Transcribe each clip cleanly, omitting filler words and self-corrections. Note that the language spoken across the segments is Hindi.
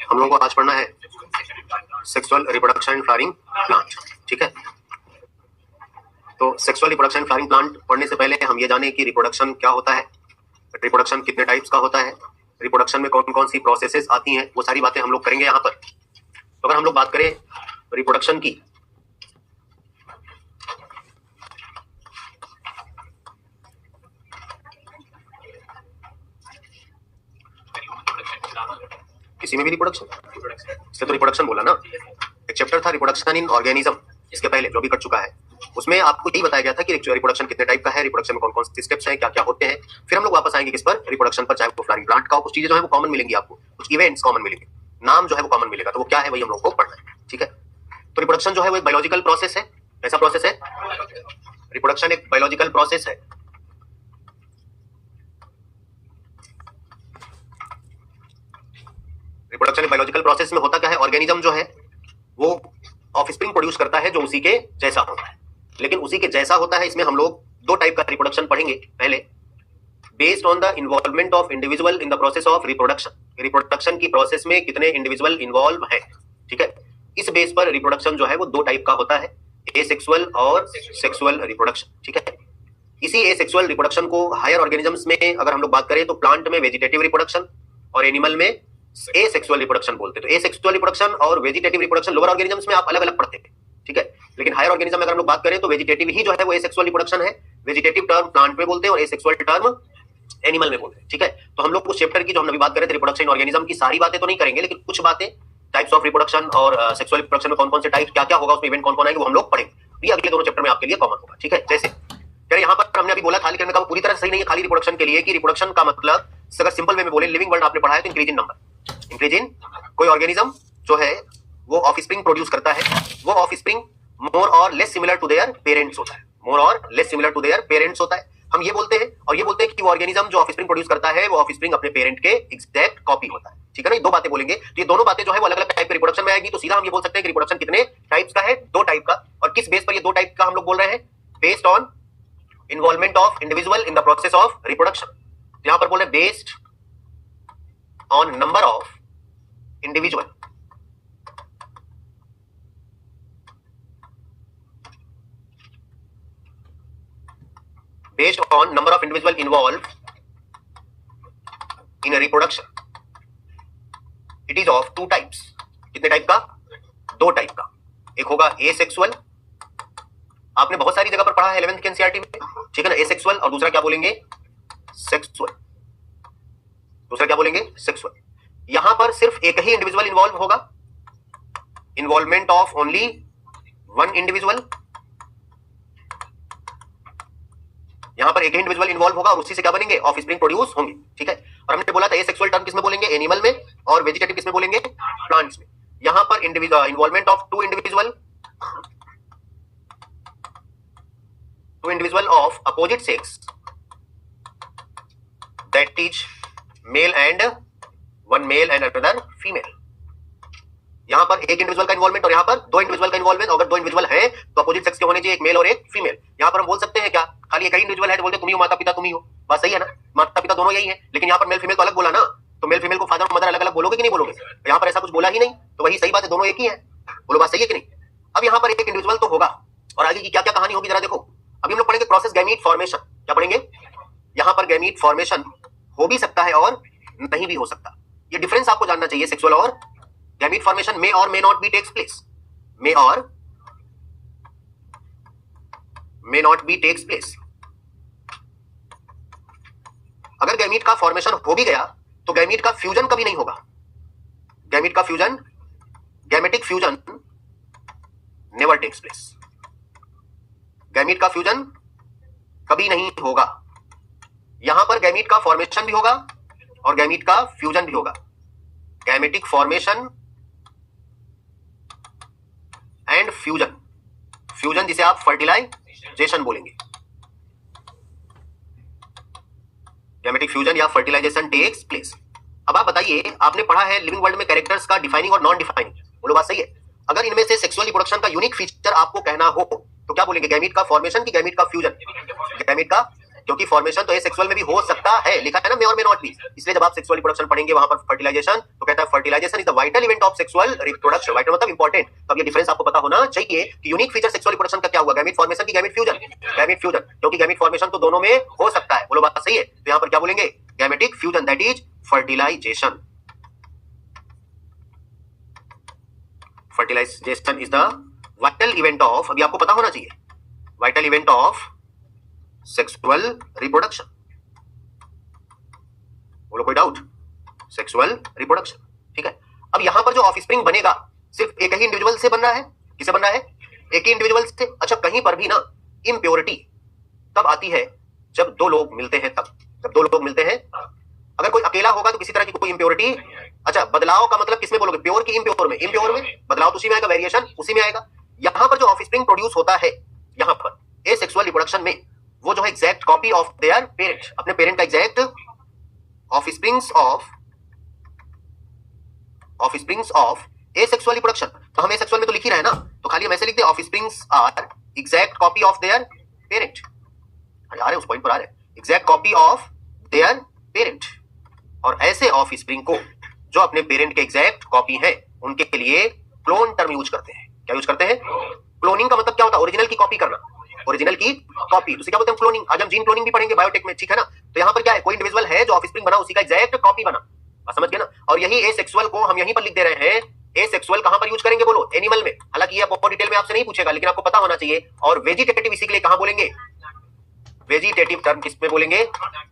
हम लोगों को आज पढ़ना है sexual reproduction in flowering plant. ठीक है, तो sexual reproduction in flowering plant पढ़ने से पहले हम ये जाने कि रिप्रोडक्शन क्या होता है, रिप्रोडक्शन कितने टाइप्स का होता है, रिप्रोडक्शन में कौन कौन सी प्रोसेसेस आती हैं, वो सारी बातें हम लोग करेंगे यहाँ पर। तो अगर हम लोग बात करें रिप्रोडक्शन की, किसी में भी रिप्रोडक्शन, इससे तो रिप्रोडक्शन बोला ना। एक चैप्टर था रिप्रोडक्शन इन ऑर्गेनिज्म, इसके पहले जो भी कट चुका है, उसमें आपको यही बताया गया था कि रिप्रोडक्शन कितने टाइप का है, रिप्रोडक्शन में कौन कौन से स्टेप्स हैं, क्या क्या होते हैं। फिर हम लोग वापस आएंगे किस पर, रिप्रोडक्शन पर, चाहे वो फ्लावरिंग प्लांट का हो। कुछ चीजें जो है वो कॉमन मिलेंगी आपको, कुछ इवेंट्स कॉमन मिलेंगे, नाम जो है वो कॉमन मिलेगा, तो वो क्या है वही हम लोग को पढ़ना है। ठीक है, तो रिप्रोडक्शन जो है वो एक बायोलॉजिकल प्रोसेस है। कैसा प्रोसेस है? रिप्रोडक्शन एक बायोलॉजिकल प्रोसेस है। रिप्रोडक्शन बायोलॉजिकल प्रोसेस में होता क्या है, ऑर्गेनिज्म जो है वो ऑफस्प्रिंग प्रोड्यूस करता है जो उसी के जैसा होता है। लेकिन उसी के जैसा होता है, इसमें हम लोग दो टाइप का रिप्रोडक्शन पढ़ेंगे। पहले based on the involvement of individual in the process of reproduction, reproduction की प्रोसेस में कितने इंडिविजुअल इन्वॉल्व हैं। ठीक है, इस बेस पर रिप्रोडक्शन जो है वो दो टाइप का होता है, एसेक्सुअल और सेक्सुअल रिप्रोडक्शन। ठीक है, इसी एसेक्सुअल रिप्रोडक्शन को हायर ऑर्गेनिजम्स में अगर हम लोग बात करें तो प्लांट में वेजिटेटिव रिप्रोडक्शन और एनिमल में एसेक्सुअल रिप्रोडक्शन बोलते हैं। तो एसेक्सुअल रिप्रोडक्शन और वेजिटेटिव रिप्रोडक्शन लोअर ऑर्गेनिजम्स में आप अलग अलग पढ़ते हैं। ठीक है, लेकिन हायर ऑर्गेनिज्म में अगर हम लोग बात करें तो वेजिटेटिव ही जो है वो एसेक्सुअल रिप्रोडक्शन है। वेजिटेटिव टर्म प्लांट में बोलते हैं और एसेक्सुअल टर्म एनिमल में बोलते हैं। ठीक है, तो हम लोग उस चैप्टर की जो हम अभी बात कर रहे थे रिप्रोडक्शन इन ऑर्गेनिज्म की, सारी बातें तो नहीं करेंगे, लेकिन कुछ बातें टाइप्स ऑफ रिप्रोडक्शन और सेक्सुअल रिप्रोडक्शन में कौन कौन से टाइप, क्या क्या होगा, उसमें इवेंट कौन कौन आएंगे, वो हम लोग पढ़ेंगे। ये अगले दोनों चैप्टर में आपके लिए कॉमन होगा। ठीक है, जैसे यार यहाँ पर हमने अभी बोला था, लेकिन मैंने पूरी तरह सही नहीं है खाली रिप्रोडक्शन के लिए, कि रिप्रोडक्शन का मतलब अगर सिंपल वे में बोले, लिविंग वर्ड आपने पढ़ा है तो increase in number, increase in, कोई ऑर्गेनिज्म जो है वो ऑफस्प्रिंग प्रोड्यूस करता है, वो ऑफस्प्रिंग मोर और less similar to their parents होता है, मोर और less similar to their parents होता है। हम ये बोलते हैं, और ये बोलते हैं कि वो ऑर्गेनिज्म जो ऑफस्प्रिंग प्रोड्यूस करता है वो ऑफस्प्रिंग अपने पेरेंट के एग्जैक्ट कॉपी होता है। ठीक है ना, ये दो बातें बोलेंगे, तो ये दोनों बातें जो है वो अलग अलग टाइप के रिप्रोडक्शन में आएगी। तो सीधा हम ये बोल सकते हैं कि रिप्रोडक्शन कितने टाइप्स का है, दो टाइप का। और किस बेस पर ये दो टाइप का हम लोग बोल रहे हैं, based on involvement of individual in the process of reproduction. यहां पर बोले based on number of individual based on number of individual involved in a reproduction. It is of two types. कितने टाइप का? दो टाइप का। एक होगा एसेक्सुअल, आपने बहुत सारी जगह पर पढ़ा है 11th के एनसीईआरटी में, ठीक है ना, एसेक्सुअल। और दूसरा क्या बोलेंगे, सेक्सुअल। दूसरा क्या बोलेंगे, सेक्सुअल। यहां पर सिर्फ एक ही इंडिविजुअल इन्वॉल्व होगा, involvement of only one individual. यहां पर एक ही इंडिविजुअल इन्वॉल्व होगा और उसी से क्या बनेंगे, ऑफस्प्रिंग प्रोड्यूस होंगे। ठीक है, और हमने बोला था एसेक्सुअल टर्म किसमें बोलेंगे, एनिमल में, और वेजिटेटिव किसमें बोलेंगे, प्लांट्स में। यहां पर involvement of two individual of opposite sex, that is male and one male and another female. यहां पर एक इंडिविजुअल का इन्वॉल्वमेंट और यहां पर दो इंडिविजुअल का इन्वॉल्वमेंट। अगर दो इंडिविजुअल है तो अपोजिट सेक्स के होने चाहिए, एक मेल और एक फीमेल। यहां पर हम बोल सकते हैं क्या, खाली एक ही इंडिविजुअल है तो बोलते तुम ही हो, माता पिता तुम ही हो, बात सही है ना, माता पिता दोनों यही है। लेकिन यहां पर मेल फीमेल तो अलग बोला ना, तो मेल फीमेल को फादर और मदर अलग अलग बोलोगे कि नहीं बोलोगे, तो यहां पर ऐसा कुछ बोला ही नहीं, तो वही सही बात है, दोनों एक ही है। बोलो बात सही है कि नहीं। अब यहां पर एक इंडिविजुअल तो होगा, और आगे की क्या क्या कहानी होगी जरा देखो। अभी हम लोग पढ़ेंगे प्रोसेस गैमीट फॉर्मेशन। क्या पढ़ेंगे, यहां पर गैमीट फॉर्मेशन हो भी सकता है और नहीं भी हो सकता। ये डिफरेंस आपको जानना चाहिए, सेक्सुअल और गैमीट फॉर्मेशन में और may not be takes place, may और may not be takes place. अगर गैमीट का फॉर्मेशन हो भी गया तो गैमीट का फ्यूजन कभी नहीं होगा। गैमीट का fusion, gametic fusion never takes place. Gamete का फ्यूजन कभी नहीं होगा। यहां पर गैमीट का फॉर्मेशन भी होगा और गैमीट का फ्यूजन भी होगा। Gametic formation and fusion, fusion जिसे आप फर्टिलाइजेशन बोलेंगे, गैमेटिक फ्यूजन या फर्टिलाइजेशन टेक्स प्लेस। अब आप बताइए, आपने पढ़ा है लिविंग वर्ल्ड में कैरेक्टर्स का डिफाइनिंग और नॉन डिफाइनिंग, बोलो बात सही है। अगर इनमें से सेक्सुअल रिप्रोडक्शन का यूनिक फीचर आपको कहना हो तो क्या बोलेंगे, गैमीट का फॉर्मेशन की गैमीट का फ्यूजन, गैमीट का क्योंकि फॉर्मेशन तो एसेक्सुअल में भी हो सकता है, लिखा है ना मे और मे नॉट बी। इसलिए जब आप सेक्सुअल रिप्रोडक्शन पढ़ेंगे वहां पर फर्टिलाइजेशन, तो कहता है fertilisation is the vital event of sexual reproduction. Vital मतलब इंपॉर्टेंट। तो अब ये डिफरेंस आपको पता होना चाहिए कि यूनिक फीचर सेक्सुअल रिप्रोडक्शन का क्या हुआ, गैमेट फॉर्मेशन की गैमेट फ्यूजन। गैमेट फ्यूजन, क्योंकि गैमेट फॉर्मेशन तो दोनों में हो सकता है, बोलो बात सही है। तो यहां पर क्या बोलेंगे, gametic fusion, that is fertilisation. Fertilisation is the vital event of, अभी आपको पता होना चाहिए, vital event of sexual reproduction. बोलो कोई डाउट, सेक्सुअल रिप्रोडक्शन, ठीक है। अब यहां पर जो ऑफस्प्रिंग बनेगा सिर्फ एक ही इंडिविजुअल से बन रहा है, किसे बन रहा है, एक ही इंडिविजुअल से। अच्छा, कहीं पर भी ना इम्प्योरिटी तब आती है जब दो लोग मिलते हैं, तब जब दो लोग मिलते हैं। अगर कोई अकेला होगा तो किसी तरह की कोई इम्प्योरिटी, अच्छा बदलाव का मतलब किसमें बोलोगे, प्योर की इम्प्योर में, इम्प्योर में बदलाव तो उसी में आएगा, वेरिएशन उसी में आएगा। यहां पर जो ऑफस्प्रिंग प्रोड्यूस होता है यहां पर एसेक्सुअल रिप्रोडक्शन में, वो जो है exact copy of their parent, अपने पेरेंट का exact offsprings of asexual reproduction. तो हम एसेक्सुअल में तो लिख ही रहे हैं ना, तो खाली हम ऐसे लिखते हैं offsprings are exact copy of their parent. आ रहे उस पॉइंट पर आ रहे हैं, exact copy of their parent. और ऐसे ऑफस्प्रिंग को जो अपने पेरेंट के एग्जैक्ट कॉपी है उनके लिए क्लोन टर्म यूज करते हैं। क्या यूज करते हैं, क्लोनिंग का मतलब क्या होता है, ओरिजिनल की कॉपी करना, ओरिजिनल की कॉपी, उसे क्या बोलते हैं क्लोनिंग। आज हम जीन क्लोनिंग भी पढ़ेंगे बायोटेक में, ठीक है ना। तो यहाँ पर क्या है, कोई इंडिविजुअल है जो ऑफस्प्रिंग बना, उसी का एग्जैक्ट कॉपी बना, समझ गए ना। और यही एसेक्सुअल को हम यहीं पर लिख दे रहे हैं, एसेक्सुअल कहां पर यूज करेंगे बोलो, एनिमल में। हालांकि ये बहुत डिटेल में आपसे नहीं पूछेगा, लेकिन आपको पता होना चाहिए। और वेजिटेटिव इसी के लिए कहां बोलेंगे, वेजिटेटिव टर्म किसमें बोलेंगे,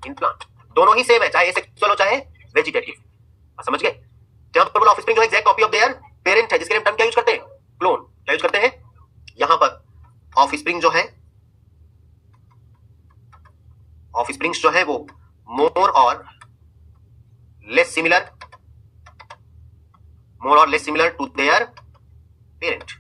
इन प्लांट। दोनों ही सेम है, चाहे एसेक्सुअल हो चाहे वेजिटेटिव, समझ गए। जहां पर बोलो ऑफस्प्रिंग जो है exact copy of their parent है, जिसके लिए हम टर्म क्या यूज करते हैं, क्लोन। क्या यूज करते हैं, यहां पर ऑफस्प्रिंग जो है, ऑफस्प्रिंग्स जो है वो मोर और less similar to their parent,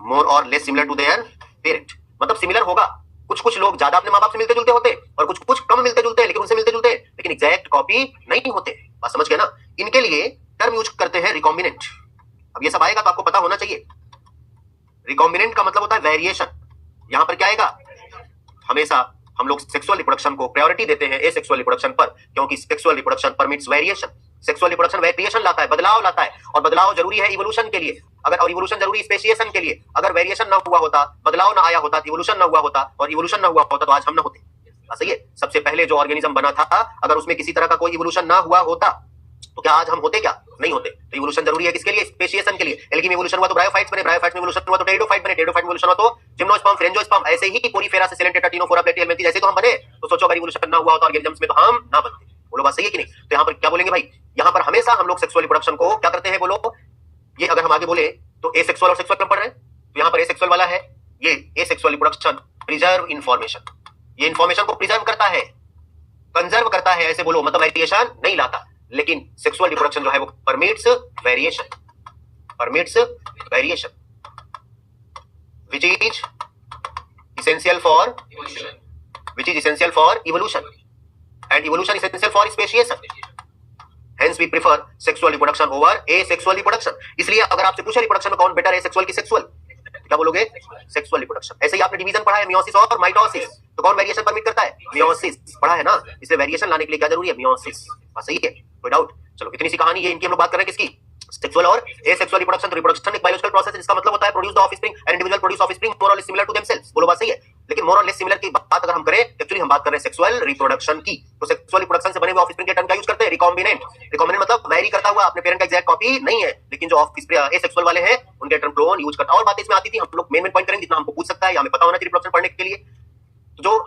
more और less similar to their parent. मतलब सिमिलर होगा, कुछ लोग ज्यादा अपने माँ बाप से मिलते जुलते होते और कुछ कम मिलते जुलते हैं, लेकिन उनसे मिलते जुलते हैं, लेकिन एग्जैक्ट कॉपी नहीं होते। बात समझ गए ना। इनके लिए टर्म यूज करते हैं रिकॉम्बिनेंट। अब ये सब आएगा तो आपको पता होना चाहिए, रिकॉम्बिनेंट का मतलब होता है वेरिएशन। यहां पर क्या आएगा, हमेशा हम लोग सेक्सुअल रिप्रोडक्शन को प्रायोरिटी देते हैं एसेक्सुअल रिप्रोडक्शन पर, क्योंकि sexual reproduction permits variation. Sexual reproduction variation लाता है, बदलाव लाता है, और बदलाव जरूरी है इवोल्यूशन के लिए। अगर और इवोल्यूशन जरूरी स्पेसिएशन के लिए। अगर वेरिएशन ना हुआ होता, बदलाव ना आया होता, इवोल्यूशन ना हुआ होता, और इवोल्यूशन ना हुआ होता तो आज हम ना होते। सही है। सबसे पहले जो ऑर्गेनिज्म बना था, अगर उसमें किसी तरह का कोई इवोल्यूशन ना हुआ होता तो क्या आज हम होते, क्या नहीं होते। तो इवोल्यूशन जरूरी है किसके लिए, स्पेसिएशन के लिए। लेकिन इवोल्यूशन हुआ तो ब्रायोफाइट्स बने, ब्रायोफाइट्स में इवोल्यूशन हुआ तो टेरिडोफाइट बने, टेरिडोफाइट में इवोल्यूशन हुआ तो जिम्नोस्पर्म, फ्रेंजियोस्पर्म। ऐसे ही पोरीफेरा से सिलेंटेटा टिनोफोरा प्लेटियल में जैसे तो हम बने। तो सोचो अगर इवोल्यूशन ना हुआ होता ऑर्गेनिजम्स में तो हम ना बनते। बोलो बात सही है कि नहीं। तो यहाँ पर क्या बोलेंगे भाई, यहाँ पर हमेशा हम लोग सेक्सुअल रिप्रोडक्शन को क्या करते हैं बोलो, ये अगर हम आगे बोले तो एसेक्सुअल और सेक्सुअल में पढ़ रहे हैं, तो यहाँ पर एसेक्सुअल वाला है, ये एसेक्सुअल रिप्रोडक्शन प्रिजर्व इंफॉर्मेशन, ये इंफॉर्मेशन को प्रिजर्व करता है, कंजर्व करता है, ऐसे बोलो, मतलब वेरिएशन नहीं लाता। लेकिन सेक्सुअल रिप्रोडक्शन जो है वो permits variation, permits variation which is essential for evolution and evolution is essential for speciation. Hence we prefer sexual reproduction over asexual reproduction. इसलिए अगर आपसे पूछे रिप्रोडक्शन में कौन बेटर है, सेक्सुअल की सेक्सुअल, क्या बोलोगे, सेक्सुअल रिप्रोडक्शन। ऐसे ही आपने डिवीजन पढ़ा है मियोसिस और माइटोसिस, तो कौन वेरिएशन परमिट करता है, मियोसिस पढ़ा है ना। इसलिए वेरिएशन लाने के लिए क्या जरूरी है, मियोसिस। बात सही है, कोई डाउट। चलो इतनी सी कहानी, ये इनकी हम लोग बात कर रहे हैं किसकी, सेक्सुअल और एसेक्सुअल रिप्रोडक्शन। तो रिप्रोडक्शन एक बायोलॉजिकल प्रोसेस है जिसका मतलब होता है produce the offspring, an individual produce offspring more और लेस सिमिलर टू देमसेल्व्स। बोलो बात सही है। लेकिन मोर और लेस सिमिलर की बात अगर हम करें, एक्चुअली हम बात कर रहे हैं सेक्सुअल रिप्रोडक्शन की। तो सेक्सुअल रिप्रोडक्शन से बने हुए ऑफस्प्रिंग के टर्म क्या यूज करते हैं, रिकॉम्बिनेंट। रिकॉम्बिनेंट मतलब वेरी करता हुआ, अपने पेरेंट का एग्जैक्ट कॉपी नहीं है, लेकिन जो ऑफस्प्रिंग एसेक्सुअल वाले हैं उनके टर्म क्लोन यूज करता है। और बातें इसमें आती थी, हम लोग मेन पॉइंट करेंगे जितना हमको पूछ सकता है या हमें पता होना चाहिए रिप्रोडक्शन पढ़ने के लिए। जो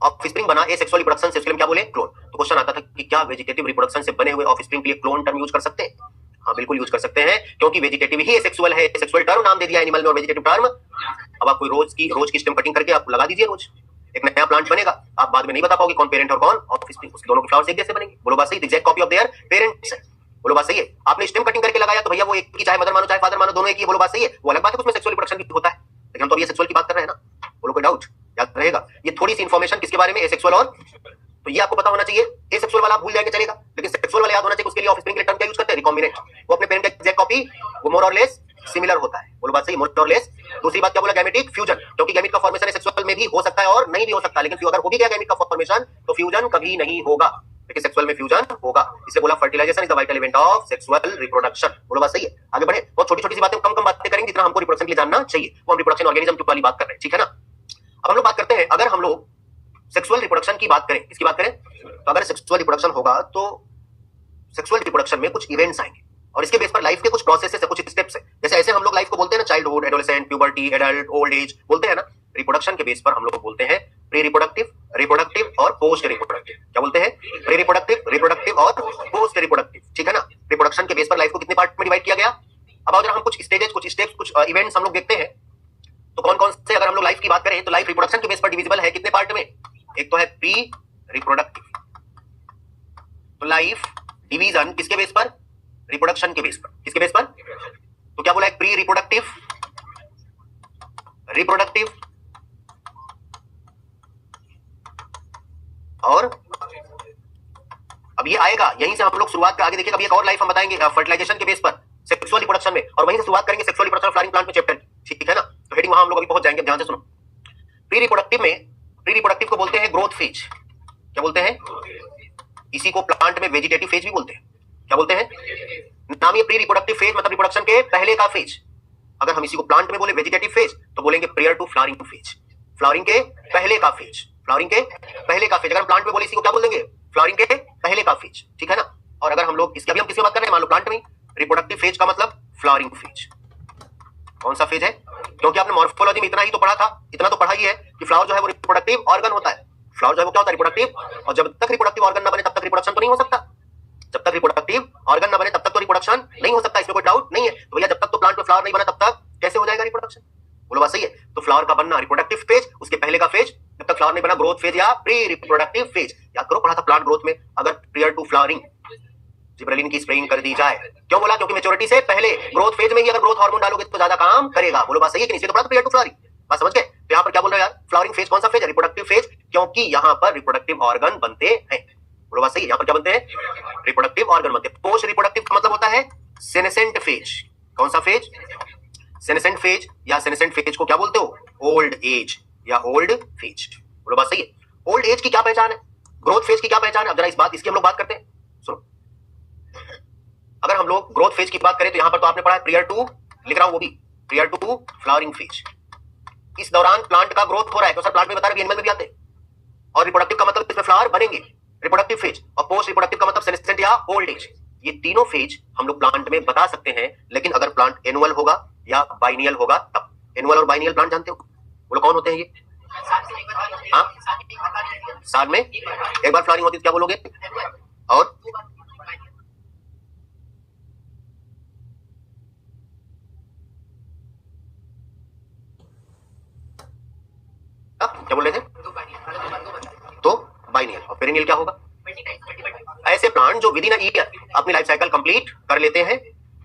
ऑफस्प्रिंग बना एसेक्सुअल रिप्रोडक्शन से, उसके लिए क्या बोले, क्लोन। तो क्वेश्चन आता था कि क्या वेजिटेटिव रिप्रोडक्शन से बने हुए ऑफस्प्रिंग के लिए क्लोन टर्म यूज कर सकते हैं। हाँ बिल्कुल यूज कर सकते हैं, क्योंकि वेजिटेटिव ही एसेक्सुअल है। सेक्सुअल टर्म नाम दे दिया एनिमल में और वेजिटेटिव टर्म। अब आप कोई रोज की स्टेम कटिंग करके आप लगा दीजिए, रोज एक नया प्लांट बनेगा, आप बाद में नहीं बता पाओगे कौन पेरेंट और कौन ऑफस्प्रिंग, उसके दोनों के फ्लावर्स एक जैसे बनेंगे। बोलो बात सही, exact copy of their parents. बोलो बात सही है। आपने स्टेम कटिंग करके लगाया तो भैया वो एक ही, चाहे मदर मानो चाहे फादर मानो, दोनों एक ही। बोलो बात सही है। वो अलग बात है, उसमें सेक्सुअल रिप्रोडक्शन भी होता है, लेकिन हम तो ये सेक्सुअल की बात कर रहे हैं ना। बोलो कोई डाउट, याद रहेगा। ये थोड़ी सी इन्फॉर्मेशन किसके बारे में, एसेक्सुअल और, तो ये आपको पता होना चाहिए। एसेक्सुअल वाला भूल जाएंगे चलेगा, लेकिन सेक्सुअल वाला याद होना चाहिए। उसके लिए ऑफस्प्रिंग के लिए टर्म क्या यूज करते हैं, रिकॉम्बिनेंट। वो अपने पेरेंट का एग्जैक्ट कॉपी, वो मोर और लेस सिमिलर होता है। बोलो बात सही, मोर और लेस। दूसरी बात क्या बोला, गैमेटिक फ्यूजन, क्योंकि गैमेट का फॉर्मेशन सेक्सुअल में भी हो सकता है और नहीं भी हो सकता, लेकिन अगर हो भी गया गैमेट का फॉर्मेशन तो फ्यूजन कभी नहीं होगा, लेकिन सेक्सुअल में फ्यूजन होगा। इसलिए बोला fertilisation is the vital event of sexual reproduction. बोलो बात सही है। आगे बढ़े। बहुत छोटी छोटी सी बातें, कम कम बातें करेंगे जितना हमको रिप्रोडक्शन के लिए जानना चाहिए, वो हम रिप्रोडक्शन ऑर्गेनिज्म की वाली बात कर रहे हैं, ठीक है ना। अब हम लोग बात करते हैं, अगर हम लोग सेक्सुअल रिप्रोडक्शन की बात करें, किसकी बात करें, तो अगर सेक्सुअल रिप्रोडक्शन होगा तो सेक्सुअल रिप्रोडक्शन में कुछ इवेंट्स आएंगे और इसके बेस पर लाइफ के कुछ प्रोसेसेस है, कुछ स्टेप्स है। जैसे ऐसे हम लोग लाइफ को बोलते हैं ना, childhood, adolescent, puberty, adult, old age बोलते हैं ना। रिप्रोडक्शन के बेस पर हम लोग बोलते हैं प्री रिप्रोडक्टिव, रिप्रोडक्टिव और पोस्ट रिप्रोडक्टिव। क्या बोलते हैं, प्री रिप्रोडक्टिव, रिप्रोडक्टिव और पोस्ट रिप्रोडक्टिव, ठीक है ना। रिप्रोडक्शन के बेस पर लाइफ को कितने पार्ट में डिवाइड किया गया। अब अगर हम कुछ स्टेजेस, कुछ स्टेप्स, कुछ इवेंट्स हम लोग देखते हैं तो कौन कौन से, अगर हम लोग लाइफ की बात करें तो लाइफ रिप्रोडक्शन के बेस पर डिविजिबल है कितने पार्ट में। एक तो है प्री रिप्रोडक्टिव, तो लाइफ डिवीजन किसके बेस पर, रिप्रोडक्शन के बेस पर। किसके बेस पर, तो क्या बोला है, प्री रिप्रोडक्टिव, रिप्रोडक्टिव और अब ये आएगा यहीं से हम लोग शुरुआत कर, आगे देखिएगा। अब एक और लाइफ हम बताएंगे फर्टिलाइजेशन के बेस पर सेक्सुअल रिप्रोडक्शन में, और वहीं से शुरुआत करेंगे सेक्सुअल रिप्रोडक्शन फ्लावरिंग प्लांट में चैप्टर, ठीक है ना। तो हेडिंग वहां हम लोग अभी पहुंच जाएंगे, ध्यान से सुनो। प्री रिप्रोडक्टिव में, प्री रिप्रोडक्टिव को बोलते हैं ग्रोथ फेज। क्या बोलते हैं, इसी को प्लांट में वेजिटेटिव फेज भी बोलते हैं। क्या बोलते हैं, नाम ये प्री रिप्रोडक्टिव फेज मतलब रिप्रोडक्शन के पहले का फेज। अगर हम इसी को प्लांट में बोले वेजिटेटिव फेज तो बोलेंगे prior to flowering phase, flowering के पहले का फेज, फ्लावरिंग के पहले का फेज। अगर प्लांट में बोले इसी को क्या बोल देंगे, फ्लावरिंग के पहले का फेज, ठीक है ना। और अगर हम लोग इसकी, अभी हम किसकी बात कर रहे हैं, मान लो प्लांट में रिप्रोडक्टिव फेज का मतलब फ्लावरिंग फेज। कौन सा फेज है, क्योंकि आपने मॉर्फोलॉजी में इतना ही तो पढ़ा था, इतना तो पढ़ा ही है कि फ्लावर जो है वो रिप्रोडक्टिव ऑर्गन होता है। फ्लावर जो है वो क्या होता है, रिप्रोडक्टिव, और जब तक रिप्रोडक्टिव ऑर्गन ना बने तब तक रिप्रोडक्शन तो नहीं हो सकता। जब तक रिप्रोडक्टिव ऑर्गन ना बने तब तक तो रिप्रोडक्शन नहीं हो सकता, इसमें कोई डाउट नहीं है। तो भैया जब तक तो प्लांट में फ्लावर नहीं बना तब तक कैसे हो जाएगा रिप्रोडक्शन, बोलो बात सही है। तो फ्लावर का बनना रिप्रोडक्टिव फेज, उसके पहले का फेज, जब तक फ्लावर नहीं बना ग्रोथ फेज या प्री रिप्रोडक्टिव फेज। याद करो पढ़ा था प्लांट ग्रोथ में, अगर प्रियर टू फ्लावरिंग जिब्रेलिन की स्प्रेइंग कर दी जाए, क्यों बोला, क्योंकि मैच्योरिटी से पहले ग्रोथ फेज में ही अगर ग्रोथ हार्मोन डालोगे तो ज्यादा काम करेगा, बोलो बात सही है कि नहीं। तो पढ़ा था प्रियर टू फ्लावरिंग, बात समझ गए। तो यहाँ पर क्या बोल रहे हैं यार, फ्लावरिंग फेज कौन सा फेज है, रिप्रोडक्टिव फेज, क्योंकि यहाँ पर रिप्रोडक्टिव ऑर्गन बनते हैं, बोलो बात सही है। यहाँ पर क्या बनते हैं, रिप्रोडक्टिव ऑर्गन बनते हैं। पोस्ट रिप्रोडक्टिव का मतलब होता है सेनेसेंट फेज। कौन सा फेज, सेनेसेंट फेज, या सेनेसेंट फेज को क्या बोलते हो, ओल्ड एज या ओल्ड फेज, बोलो बात सही है। ओल्ड एज की क्या पहचान है, ग्रोथ फेज की क्या पहचान है, अब जरा इस बात, इसकी हम लोग बात करते हैं, सुनो। अगर हम लोग ग्रोथ फेज की बात करें तो यहां पर तो आपने पढ़ा है प्रियर टू, लिख रहा हूं वो भी, प्रियर टू फ्लावरिंग फेज। इस दौरान प्लांट का ग्रोथ हो रहा है, तो सर प्लांट में बता रहे एनिमल में भी आते हैं। और रिप्रोडक्टिव का मतलब इसमें फ्लावर बनेंगे, रिप्रोडक्टिव फेज। और पोस्ट रिप्रोडक्टिव का मतलब सेनेसेंट या ओल्ड एज। ये तीनों फेज हम लोग प्लांट में बता सकते हैं, लेकिन अगर प्लांट एनुअल होगा या बाइनियल होगा तब। एनुअल और बाइनियल प्लांट जानते हो, बोलो कौन होते हैं ये, हाँ साल में एक बार फ्लावरिंग होती है, क्या बोलोगे, और क्या बोल रहे थे, तो बाइनियल। और पेरिनियल क्या होगा, ऐसे प्लांट जो विद इन अ ईयर अपनी लाइफ साइकिल कंप्लीट कर लेते हैं,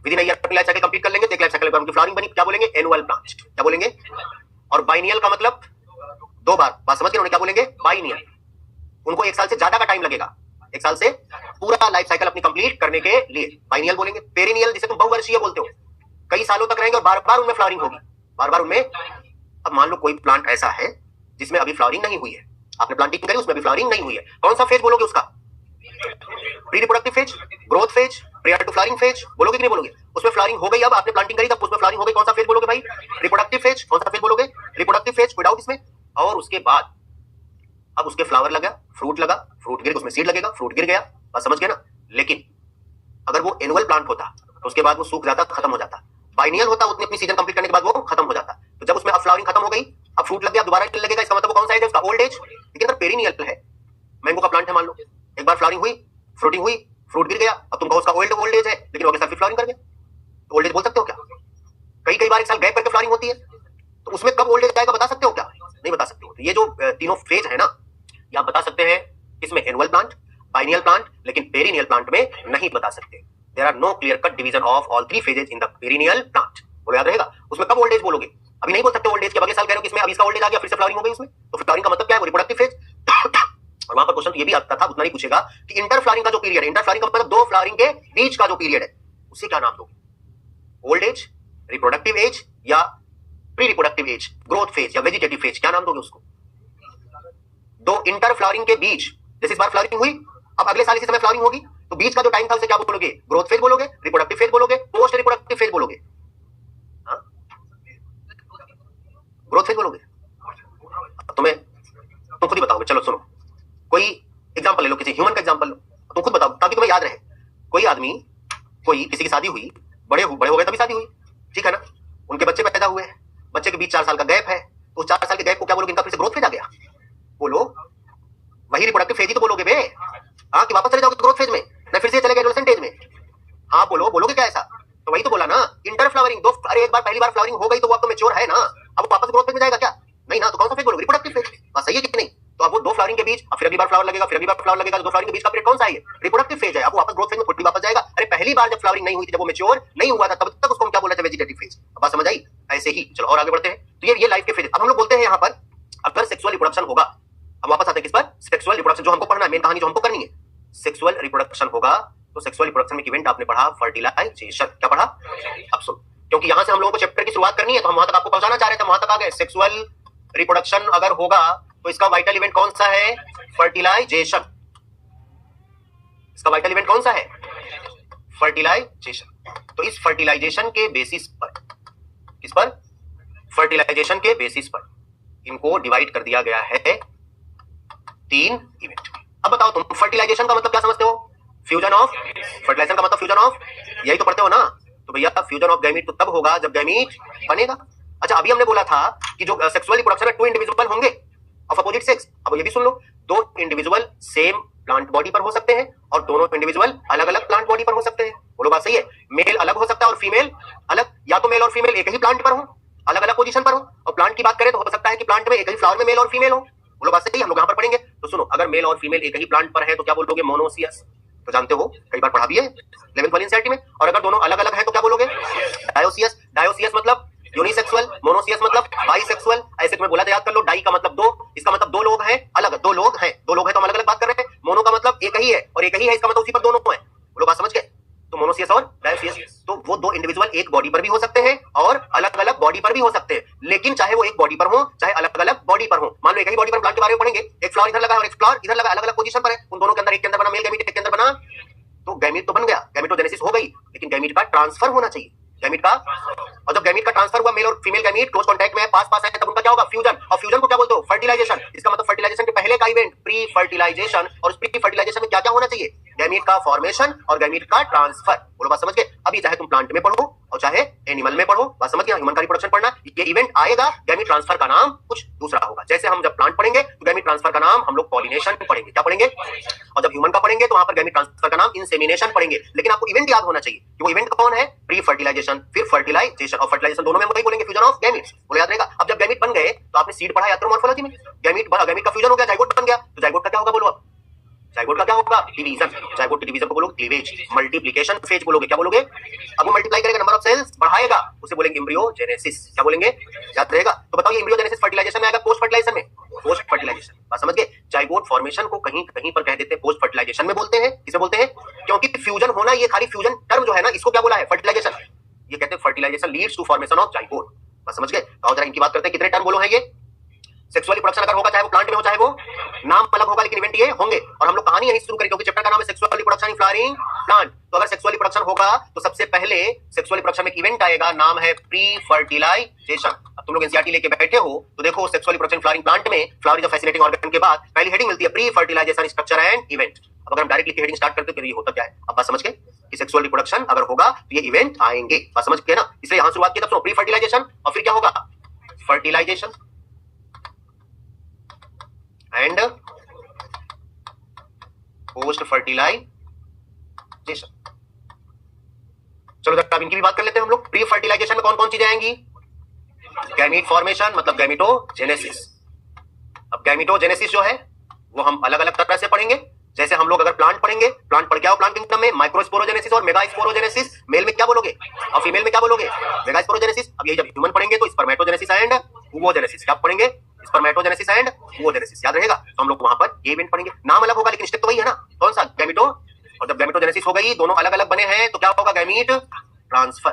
विद इन अ ईयर अपनी लाइफ साइकिल कंप्लीट कर लेंगे तो एक लाइफ साइकिल पर उनकी फ्लावरिंग बनी, क्या बोलेंगे, एनुअल प्लांट। क्या बोलेंगे, और बाइनियल का मतलब दो बार, बात समझ गए उन्होंने, क्या बोलेंगे बाइनियल। उनको एक साल से ज्यादा का टाइम लगेगा, एक साल से पूरा लाइफ साइकिल अपनी कंप्लीट करने के लिए बाइनियल बोलेंगे। पेरिनियल जिसे तुम बहुवर्षीय बोलते हो, कई सालों तक रहेंगे और बार बार उनमें फ्लावरिंग होगी, बार बार उनमें। अब मान लो कोई प्लांट ऐसा है जिसमें अभी फ्लावरिंग नहीं हुई है, आपने प्लांटिंग करी उसमें अभी फ्लावरिंग नहीं हुई है, कौन सा फेज बोलोगे उसका, pre reproductive phase, growth phase, prior to flowering phase, बोलोगे कि नहीं बोलोगे। उसमें फ्लावरिंग हो गई, अब आपने प्लांटिंग करी तब उसमें फ्लावरिंग हो गई, कौन सा फेज बोलोगे भाई, रिप्रोडक्टिव फेज। कौन सा फेज बोलोगे, रिप्रोडक्टिव फेज, कोई डाउट इसमें। और उसके बाद अब उसके फ्लावर लगा, फ्रूट लगा, फ्रूट गिर, उसमें सीड लगेगा, फ्रूट गिर गया, बात समझ गए ना। लेकिन अगर वो एनुअल प्लांट होता तो उसके बाद वो सूख जाता, खत्म हो जाता। बाइनियल होता, उतनी अपनी सीजन कंप्लीट करने के बाद वो खत्म हो जाता। तो जब उसमें अब फ्लावरिंग खत्म हो गई, अब फ्रूट लग गया, दोबारा लगेगा, इसका मतलब वो कौन सा एज है उसका, ओल्ड एज। लेकिन अगर पेरिनियल है, मैंगो का प्लांट है मान लो, एक बार फ्लावरिंग हुई, फ्रूटिंग हुई, फ्रूट गिर गया, अब तुम कहो उसका ओल्ड एज है, लेकिन वो अगले साल फिर फ्लावरिंग कर गया, तो ओल्ड एज बोल सकते हो क्या। कई बार एक साल गैप करके फ्लावरिंग होती है, तो उसमें कब ओल्ड एज आएगा बता सकते हो क्या, नहीं बता सकते हो। तो ये जो तीनों फेज है ना, ये आप बता सकते हैं इसमें एनुअल प्लांट, बाइनियल प्लांट, लेकिन पेरिनियल प्लांट में नहीं बता सकते। There are no clear cut division of all three phases in the perennial plant, बोलो याद रहेगा। उसमें कब ओल्ड एज बोलोगे, अभी नहीं बोल सकते ओल्ड एज के, अगले साल कह रहे हो कि इसमें अभी इसका ओल्ड एज आ गया, फिर से फ्लावरिंग हो गई उसमें, तो फ्लावरिंग का मतलब क्या है, रिप्रोडक्टिव फेज। और वहां पर क्वेश्चन तो ये भी आता था, उतना ही पूछेगा कि इंटर फ्लावरिंग का जो पीरियड है, इंटर फ्लावरिंग का मतलब दो फ्लावरिंग के बीच का जो पीरियड है, उसे क्या नाम दोगे, ओल्ड एज, रिप्रोडक्टिव एज या pre reproductive age, growth phase या वेजिटेटिव फेज, क्या नाम दोगे उसको? दो इंटर फ्लावरिंग के बीच, जैसे इस बार फ्लावरिंग हुई, अब अगले साल इसी समय फ्लावरिंग होगी, तो बीच का जो टाइम था उसे क्या बोलोगे? ग्रोथ फेज बोलोगे, रिप्रोडक्टिव फेज बोलोगे, पोस्ट रिप्रोडक्टिव फेज बोलोगे? ग्रोथ फेज बोलोगे? तुम खुद ही बताओगे। चलो सुनो, कोई एग्जांपल ले लो, किसी ह्यूमन का एग्जांपल लो, तुम खुद बताओ ताकि तुम्हें याद रहे। कोई आदमी, कोई किसी की शादी हुई, बड़े हो गए तभी शादी हुई, ठीक है ना, उनके बच्चे पैदा हुए, बच्चे के बीच 4 साल का गैप है, तो 4 साल के गैप को क्या बोलोगे? इनका फिर से ग्रोथ फेज आ गया, बोलो वही रिप्रोडक्टिव फेज ही तो बोलोगे बे। हाँ, कि वापस चले जाओगे ग्रोथ फेज में, नहीं फिर से चले गए एडोलेसेंट एज में? हाँ बोलोगे क्या ऐसा? तो वही तो बोला ना, इंटर फ्लावरिंग, दो, अरे एक बार पहली बार फ्लावरिंग हो गई तो वो अब तो मैच्योर है ना, अब वापस ग्रोथ फेज में जाएगा क्या? नहीं ना, तो कौन सा फेज बोलोगे? Reproductive phase. बात सही है कि नहीं? तो अब वो दो फ्लावरिंग के बीच, अब फिर अगली बार फ्लावर लगेगा, फिर अगली बार फ्लावर लगेगा, तो दो फ्लावरिंग के बीच का पीरियड कौन सा है? रिप्रोडक्टिव फेज है। अब वापस ग्रोथ फेज में खुद भी वापस जाएगा। अरे पहली बार जब फ्लावरिंग नहीं हुई थी, जब वो मैच्योर नहीं हुआ था, तब तक उसको हम क्या बोला था? Vegetative phase. अब बात समझ आई? ऐसे ही चलो और आगे बढ़ते हैं। तो ये लाइफ के फेज। अब हम लोग बोलते हैं यहाँ पर अगर सेक्सुअल रिप्रोडक्शन होगा, अब वापस आते हैं किस पर? सेक्सुअल रिप्रोडक्शन, जो हमको पढ़ना है, मेन कहानी जो हमको करनी है। सेक्सुअल रिप्रोडक्शन होगा तो सेक्सुअल रिप्रोडक्शन में इवेंट आपने पढ़ा फर्टिलाइजेशन। क्या पढ़ा? अब सुन, क्योंकि यहां से हम लोगों को चैप्टर की शुरुआत करनी है, तो हम वहां तक आपको पहुंचाना चाह रहे थे, वहां तक आ गए। सेक्सुअल रिप्रोडक्शन अगर होगा तो इसका वाइटल इवेंट कौन सा है? फर्टिलाइजेशन। इसका वाइटल इवेंट कौन सा है? फर्टिलाइजेशन। तो इस फर्टिलाइजेशन के बेसिस पर, किस पर? फर्टिलाइजेशन के बेसिस पर इनको डिवाइड कर दिया गया है 3 इवेंट। अब बताओ तुम, फर्टिलाइजेशन का मतलब क्या समझते हो? फ्यूजन ऑफ, फर्टिलाइजेशन का मतलब फ्यूजन ऑफ, यही तो पढ़ते हो ना? तो भैया फ्यूजन ऑफ गैमीट तो तब होगा जब गैमीट बनेगा। अच्छा, अभी हमने बोला था कि जो सेक्सुअल रिप्रोडक्शन में 2 इंडिविजुअल होंगे ऑफ अपोजिट सेक्स। अब ये भी सुन लो, 2 इंडिविजुअल सेम प्लांट बॉडी पर हो सकते हैं और दोनों इंडिविजुअल अलग अलग प्लांट बॉडी पर हो सकते हैं। बोलो बात सही है? मेल अलग हो सकता है और फीमेल अलग, या तो मेल और फीमेल एक ही प्लांट पर हो, अलग अलग पोजीशन पर हो। और प्लांट की बात करें तो हो सकता है कि प्लांट में एक ही फ्लावर में मेल और फीमेल हो। बोलो बात सही है? हम लोग यहाँ पर पढ़ेंगे। तो सुनो, अगर मेल और फीमेल एक ही प्लांट पर है तो क्या बोलोगे? मोनोसियस। तो जानते हो, कई बार पढ़ा भी है 11th वाली एनसीईआरटी में। और अगर दोनों अलग अलग है तो क्या बोलोगे? डायोसियस। डायोसियस मतलब यूनिसेक्सुअल, मोनोसियस मतलब बाइसेक्सुअल। ऐसे तुम्हें बोला था, याद कर लो। डाई का मतलब 2, इसका मतलब 2 लोग हैं, अलग 2 लोग हैं, 2 लोग हैं तो हम अलग अलग बात कर रहे हैं। मोनो का मतलब एक ही है, और एक ही है इसका मतलब उसी पर दोनों हैं। बोलो बात समझ गए? तो मोनोसियस और डायोसियस, तो वो 2 इंडिविजुअल एक बॉडी पर भी हो सकते हैं और अलग अलग बॉडी पर भी हो सकते हैं। लेकिन चाहे वो एक बॉडी पर हो चाहे अलग अलग बॉडी पर हो, मान लो एक ही बॉडी पर प्लांट के बारे में पढ़ेंगे, एक फ्लावर इधर लगा है और एक फ्लावर इधर लगा, अलग अलग पोजीशन पर है, उन दोनों के अंदर, एक के अंदर बना मेल गैमीट, एक के अंदर बना, तो गैमीट तो बन गया, गैमीटोजेनेसिस हो गई, लेकिन गैमीट का ट्रांसफर होना चाहिए। गैमीट का, और जब गैमीट का ट्रांसफर हुआ, मेल और फीमेल गैमीट क्लोज कांटेक्ट में है, पास पास है, तब उनका क्या होगा? फ्यूजन। और फ्यूजन को क्या बोलते हो? फर्टिलाइजेशन। इसका मतलब फर्टिलाइजेशन के पहले का इवेंट प्री फर्टिलाइजेशन, और उस प्री फर्टिलाइजेशन में क्या क्या होना चाहिए? गैमीट का फॉर्मेशन और गैमीट का ट्रांसफर। बोलो बात समझ गए? अभी चाहे तुम प्लांट में पढ़ो और चाहे एनिमल में पढ़ो, बात समझ गया? ह्यूमन का रिप्रोडक्शन पढ़ना, ये इवेंट आएगा, गैमीट ट्रांसफर का नाम कुछ दूसरा होगा। जैसे हम जब प्लांट पढ़ेंगे तो गैमीट ट्रांसफर का नाम हम लोग पॉलिनेशन पढ़ेंगे। क्या पढ़ेंगे? और जब ह्यूमन का पढ़ेंगे तो वहां पर गैमीट ट्रांसफर का नाम इंसेमिनेशन पढ़ेंगे। लेकिन आपको इवेंट याद होना चाहिए कि वो इवेंट कौन है? प्री फर्टिलाइजेशन, फिर फर्टिलाइजेशन। और फर्टिलाइजेशन दोनों में हम वही बोलेंगे, फ्यूजन ऑफ गैमीट्स। बोलो याद रहेगा? अब जब गैमीट बन गए तो आपने सीड पढ़ा यात्रोमॉर्फोलॉजी में, गैमीट का फ्यूजन हो गया, जाइगोट बन गया, तो जाइगोट का क्या होगा? बोलो अब जाइगोट का क्या होगा? डिवीजन। जाइगोट के डिवीजन को बोलोगे क्लीवेज। मल्टीप्लिकेशन फेज बोलोगे, क्या बोलोगे? अब वो मल्टीप्लाई करेगा, नंबर ऑफ सेल्स बढ़ाएगा, उसे बोलेंगे एम्ब्रियोजेनेसिस। क्या बोलेंगे? याद रहेगा? तो बताओ, ये एम्ब्रियोजेनेसिस फर्टिलाइजेशन में आएगा, पोस्ट फर्टिलाइजेशन में? Post fertilisation. बात समझ गए? जाइगोट फॉर्मेशन को कहीं कहीं पर कह देते हैं पोस्ट फर्टिलाइजेशन में बोलते हैं। किसे बोलते हैं? क्योंकि फ्यूजन होना, ये खाली फ्यूजन टर्म जो है ना, इसको क्या बोला है? फर्टिलाइजेशन। ये कहते हैं fertilisation leads to formation of zygote. बात समझ गए? और जरा इनकी बात करते हैं, कितने टर्म बोलो है ये? सेक्सुअल रिप्रोडक्शन अगर होगा, चाहे वो प्लांट में हो चाहे वो, नाम अलग होगा लेकिन इवेंट ये होंगे। और हम लोग कहानी यहीं शुरू करें, क्योंकि चैप्टर का नाम है sexual reproduction in flowering plant. तो अगर सेक्सुअल रिप्रोडक्शन होगा तो सबसे पहले सेक्सुअल रिप्रोडक्शन में एक इवेंट आएगा, नाम है प्री फर्टिलाइजेशन। अब तुम लोग एनसीईआरटी लेके बैठे हो तो देखो, सेक्सुअल रिप्रोडक्शन फ्लावरिंग प्लांट में flower is a fascinating organ के बाद पहली हेडिंग मिलती है pre fertilisation structure and event. अब अगर हम डायरेक्ट लिख के हेडिंग स्टार्ट करते तो ये होता क्या है? अब बात समझ गए कि सेक्सुअल रिप्रोडक्शन अगर होगा तो ये इवेंट आएंगे। बात समझ गए ना? इसलिए यहां शुरुआत की तब प्री फर्टिलाइजेशन, और फिर क्या होगा? Fertilisation and post fertilisation. चलो जब इनकी भी बात कर लेते हैं हम लोग। प्री फर्टिलाइजेशन में कौन कौन चीजें आएंगी? गैमीट फॉर्मेशन मतलब गैमीटोजेनेसिस। अब गैमीटोजेनेसिस जो है वो हम अलग अलग तरह से पढ़ेंगे। जैसे हम लोग अगर प्लांट पढ़ेंगे, प्लांट पढ़ के आओ प्लांट किंगडम में, माइक्रोस्पोरोजेनेसिस और मेगास्पोरोजेनेसिस। मेल में क्या बोलोगे और फीमेल में क्या बोलोगे? मेगास्पोरोजेनेसिस। अब यही जब ह्यूमन पढ़ेंगे तो स्पर्मेटोजेनेसिस एंड ओवोजेनेसिस। क्या पढ़ेंगे? Spermatogenesis and oogenesis. याद रहेगा? तो हम लोग वहां पर ये इवेंट पढ़ेंगे, नाम अलग होगा लेकिन स्टेप तो वही है ना। कौन सा? गैमीटो। और जब गैमीटोजेनेसिस हो गई, दोनों अलग अलग बने हैं, तो क्या होगा? Gamete transfer.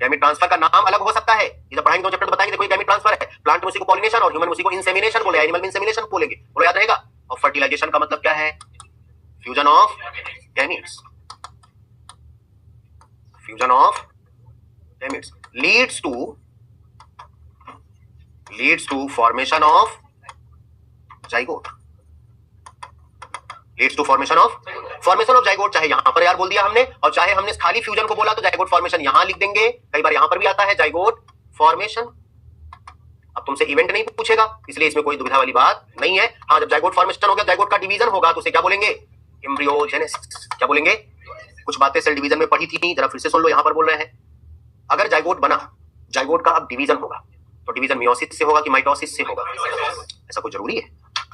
गैमेट ट्रांसफर का नाम अलग हो सकता है, ये जब पढ़ाएंगे तो चैप्टर बताएंगे देखो ये गैमेट ट्रांसफर है, प्लांट में उसी को पॉलिनेशन और ह्यूमन में उसी को इंसेमिनेशन बोले, एनिमल में इंसेमिनेशन बोलेंगे, बोलो याद रहेगा। और फर्टिलाइजेशन का मतलब क्या है? Fusion of gametes, fusion of gametes leads to formation of zygote, leads to formation of zygote. चाहे यहां पर यार बोल दिया हमने और चाहे हमने खाली फ्यूजन को बोला तो जाइगोट फॉर्मेशन यहां लिख देंगे, कई बार यहां पर भी आता है जाइगोट फॉर्मेशन। अब तुमसे इवेंट नहीं पूछेगा इसलिए इसमें कोई दुविधा वाली बात नहीं है। हाँ, जब जाइगोट फॉर्मेशन हो गया, जाइगोट का डिवीजन होगा तो उसे क्या बोलेंगे? एम्ब्रियोजेनेसिस। क्या बोलेंगे? कुछ बातें सेल डिवीजन में पढ़ी थी, जरा फिर से सुन लो। यहां पर बोल रहे हैं अगर जाइगोट बना, जाइगोट का अब डिवीजन होगा तो डिवीजन मियोसिस से होगा कि माइटोसिस से होगा? ऐसा कोई जरूरी है?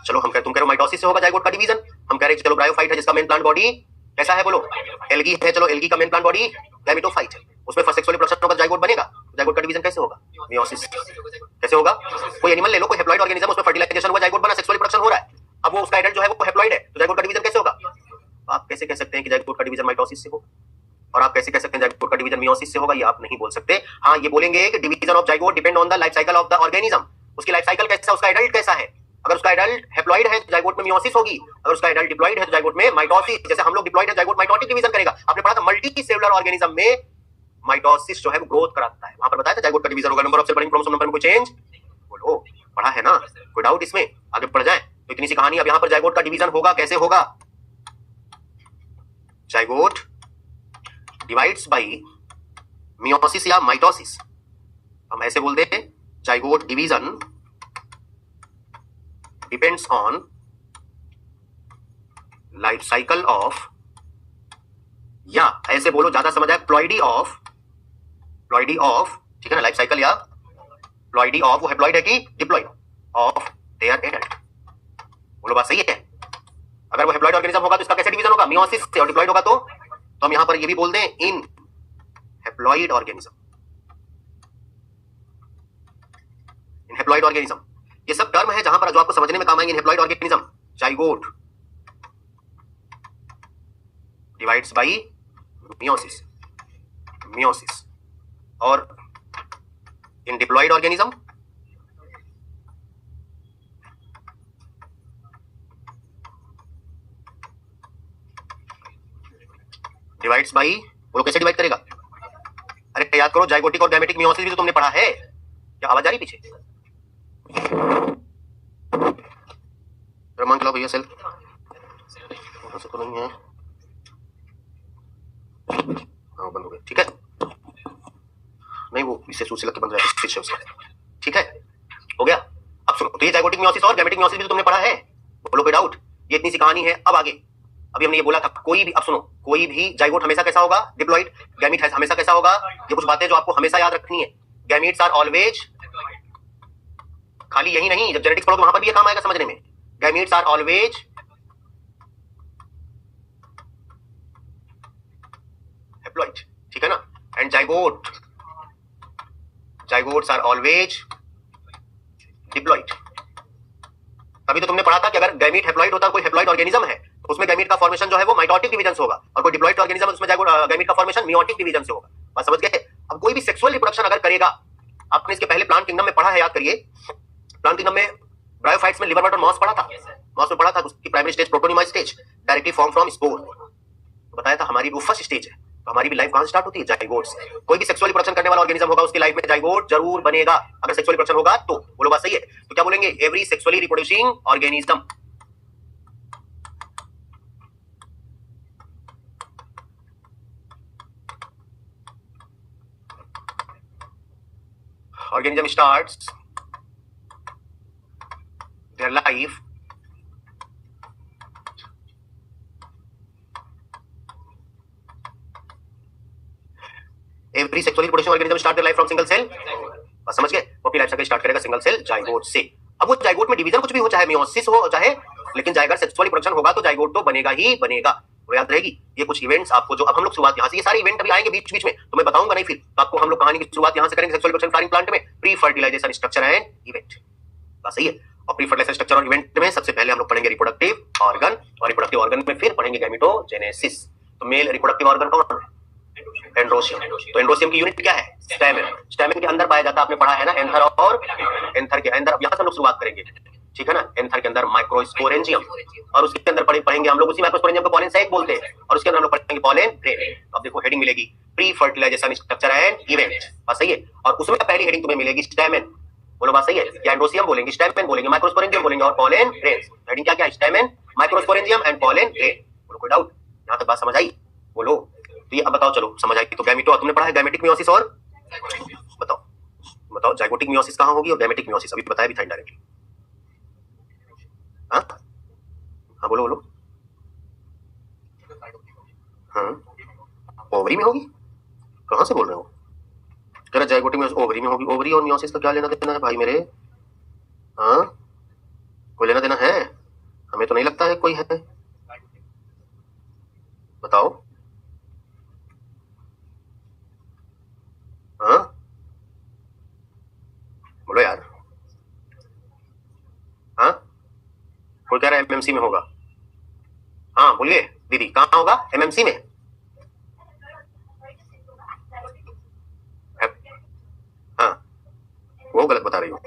चलो हम तुम कह रहे हो माइटोसिस से होगा जाइगोट का डिवीजन, हम कह रहे हैं चलो ब्रायोफाइट है जिसका मेन प्लांट बॉडी कैसा है बोलो? एल्गी है, चलो एल्गी का मेन प्लांट बॉडी गैमेटोफाइट है, उसमें फर्स्ट सेक्सुअल रिप्रोडक्शन होगा, जाइगोट बनेगा, जाइगोट का डिवीजन कैसे होगा? मियोसिस। कैसे होगा? कोई एनिमल ले लो, कोई हेप्लॉइड ऑर्गेनिज्म, उसमें फर्टिलाइजेशन हुआ, जाइगोट बना, सेक्सुअल रिप्रोडक्शन हो रहा है, अब वो उसका एडल्ट जो है वो हेप्लॉइड है तो जाइगोट का डिवीजन कैसे होगा? आप कैसे कह सकते हैं कि जाइगोट का डिवीजन माइटोसिस से होगा और आप कैसे कह सकते हैं जाइगोट का डिवीजन मियोसिस से होगा? ये आप नहीं बोल सकते। हाँ, ये बोलेंगे कि division of zygote depend on the life cycle of the organism, उसकी लाइफ साइकिल कैसा, उसका एडल्ट कैसा है। अगर उसका एडल्ट हेप्लॉइड है तो जाइगोट में मियोसिस होगी, अगर उसका एडल्ट डिप्लॉइड है तो जाइगोट में माइटोसिस। जैसे हम लोग डिप्लॉइड है, जाइगोट माइटोटिक डिवीजन करेगा। आपने पढ़ा था मल्टी सेलुलर ऑर्गेनिज्म में माइटोसिस जो है वो ग्रोथ कराता है, वहां पर बताया था जाइगोट का डिवीजन होगा, number of cell burning chromosome number में कोई चेंज बोलो, पढ़ा है ना? कोई डाउट इसमें? आगे बढ़ जाए तो इतनी सी कहानी। अब यहां पर जाइगोट का डिवीजन होगा, कैसे होगा? जाइगोट डिवाइड्स बाय मियोसिस या माइटोसिस, हम ऐसे बोलते हैं zygote division depends on life cycle of, या ऐसे बोलो ज्यादा समझ आए, प्लॉइडी ऑफ, ठीक है ना? लाइफ साइकिल या प्लॉइडी ऑफ, वो हेप्लॉइड है कि डिप्लॉइड ऑफ देयर एडल्ट। बोलो बात सही है? अगर वो हेप्लॉइड ऑर्गेनिज्म होगा तो इसका कैसे डिवीजन होगा? मियोसिस से। और डिप्लॉइड होगा तो हम यहां पर ये भी बोल दें इन हेप्लॉइड ऑर्गेनिज्म, इन हेप्लॉइड ऑर्गेनिज्म। ये सब टर्म है जहां पर जो आपको समझने में काम आएंगे। In haploid organism zygote divides by meiosis, और in diploid organism divides by, बोलो कैसे डिवाइड करेगा? अरे याद करो, जाइगोटिक और गैमेटिक मियोसिस भी तो तुमने पढ़ा है। क्या आवाज आ रही पीछे? मान लो भैया सेल तो नहीं है, हाँ बंद हो गया, ठीक है? नहीं वो इससे सूच से लग के बंद रहा है, स्विच है उसका, ठीक है? हो गया। अब सुनो, तो ये जाइगोटिक मियोसिस और गैमेटिक मियोसिस भी तो तुमने पढ़ा है, बोलो कोई डाउट? ये इतनी सी कहानी है। अब आगे, अभी हमने ये बोला था कोई भी, अब सुनो, कोई भी जाइगोट हमेशा कैसा होगा? डिप्लॉइड। गैमीट हमेशा कैसा होगा? ये कुछ बातें जो आपको हमेशा याद रखनी है। गैमीट्स आर ऑलवेज, खाली यही नहीं, जब जेनेटिक्स पढ़ोगे वहां पर भी ये काम आएगा समझने में। गैमीट्स आर ऑलवेज हेप्लॉइड, ठीक है ना? And zygotes are always diploid. तभी तो तुमने पढ़ा था कि अगर गैमीट हेप्लॉइड होता है, कोई हेप्लॉइड ऑर्गेनिज्म है, तो उसमें गैमीट का फॉर्मेशन जो है वो माइटोटिक डिवीजन से होगा, और कोई डिप्लॉइड ऑर्गेनिज्म है उसमें गैमीट का फॉर्मेशन मियोटिक डिवीजन से होगा। बात समझ गए? अब कोई भी सेक्सुअल रिप्रोडक्शन अगर करेगा, आपने इसके पहले प्लांट किंगडम में पढ़ा है, याद करिए। प्लांट किंगडम में ब्रायोफाइट्स में लिवरवर्ट और मॉस पढ़ा था, मॉस में पढ़ा था उसकी primary stage protonema stage, directly form from spore. बताया था हमारी वो फर्स्ट स्टेज है, तो हमारी भी लाइफ कहां स्टार्ट होती है? जाइगोट से। कोई भी सेक्सुअल रिप्रोडक्शन करने वाला ऑर्गेनिज्म होगा उसकी लाइफ में जाइगोट जरूर बनेगा, अगर सेक्सुअल रिप्रोडक्शन होगा तो। बोलो बात सही है? तो क्या बोलेंगे? Every sexually reproducing organism starts their life every sexually reproducing organism start their life from single cell। बस समझ गए? वो अपनी लाइफ साइकिल स्टार्ट करेगा सिंगल सेल जाइगोट से। अब वो जाइगोट में डिवीजन कुछ भी हो, चाहे मियोसिस हो चाहे, लेकिन जाएगा सेक्सुअल रिप्रोडक्शन होगा तो जाइगोट तो बनेगा ही बनेगा। वो याद रहेगी। ये कुछ इवेंट्स आपको जो अब हम लोग शुरुआत यहाँ से, ये सारे इवेंट अभी आएंगे बीच बीच में, तो मैं बताऊंगा नहीं, फिर तो आपको हम लोग कहानी की शुरुआत यहाँ से करेंगे सेक्सुअल रिप्रोडक्शन फ्लावरिंग प्लांट में, pre fertilisation structure and event. बात सही है? और प्री फर्टिलाइजेशन स्ट्रक्चर और इवेंट में सबसे पहले हम लोग पढ़ेंगे रिप्रोडक्टिव ऑर्गन, और रिप्रोडक्टिव ऑर्गन में फिर पढ़ेंगे गैमेटोजेनेसिस। तो मेल रिप्रोडक्टिव ऑर्गन कौन है? एंड्रोशियम। तो एंड्रोशियम की यूनिट क्या है? स्टैमेन। स्टैमेन के अंदर पाया जाता है, आपने पढ़ा है ना, एंथर और एंथर के अंदर। अब यहां से हम लोग शुरुआत करेंगे, ठीक है ना। एंथर के अंदर माइक्रोस्पोरेंजियम, और उसके अंदर पढ़ेंगे हम लोग उसी माइक्रोस्पोरेंजियम को पॉलन सैक बोलते हैं, और उसके अंदर हम लोग पढ़ेंगे पॉलन ग्रेन। अब देखो हेडिंग मिलेगी pre fertilisation structure and event, बात सही है। और उसमें पहली हेडिंग तुम्हें मिलेगी स्टैमेन, बोलो बात सही है। या एंड्रोशियम बोलेंगे, स्टैमेन बोलेंगे, माइक्रोस्पोरेंजियम बोलेंगे, और पॉलन ग्रेन। हेडिंग क्या क्या है? Stamen, microsporangium and pollen grain. बोलो कोई डाउट? यहां तक बात समझ आई? बोलो। तो ये अब बताओ, चलो समझ आई। तो गैमेटो तुमने पढ़ा है, गैमेटिक मियोसिस, और बताओ बताओ जाइगोटिक मियोसिस कहां होगी और गैमेटिक मियोसिस अभी बताया भी था इनडायरेक्टली। हाँ हाँ बोलो बोलो। हाँ ओवरी में होगी? कहां से बोल रहे हो? कह रहा जाइगोटिक मियोसिस ओवरी में होगी। ओवरी और मियोसिस का क्या लेना देना है भाई मेरे? हाँ कोई लेना देना है? हमें तो नहीं लगता है कोई है। बताओ। हाँ बोलो यार। हाँ कोई कह रहा है एमएमसी में होगा। हाँ बोलिए दीदी, कहाँ होगा? एमएमसी में। हाँ वो गलत बता रही हो।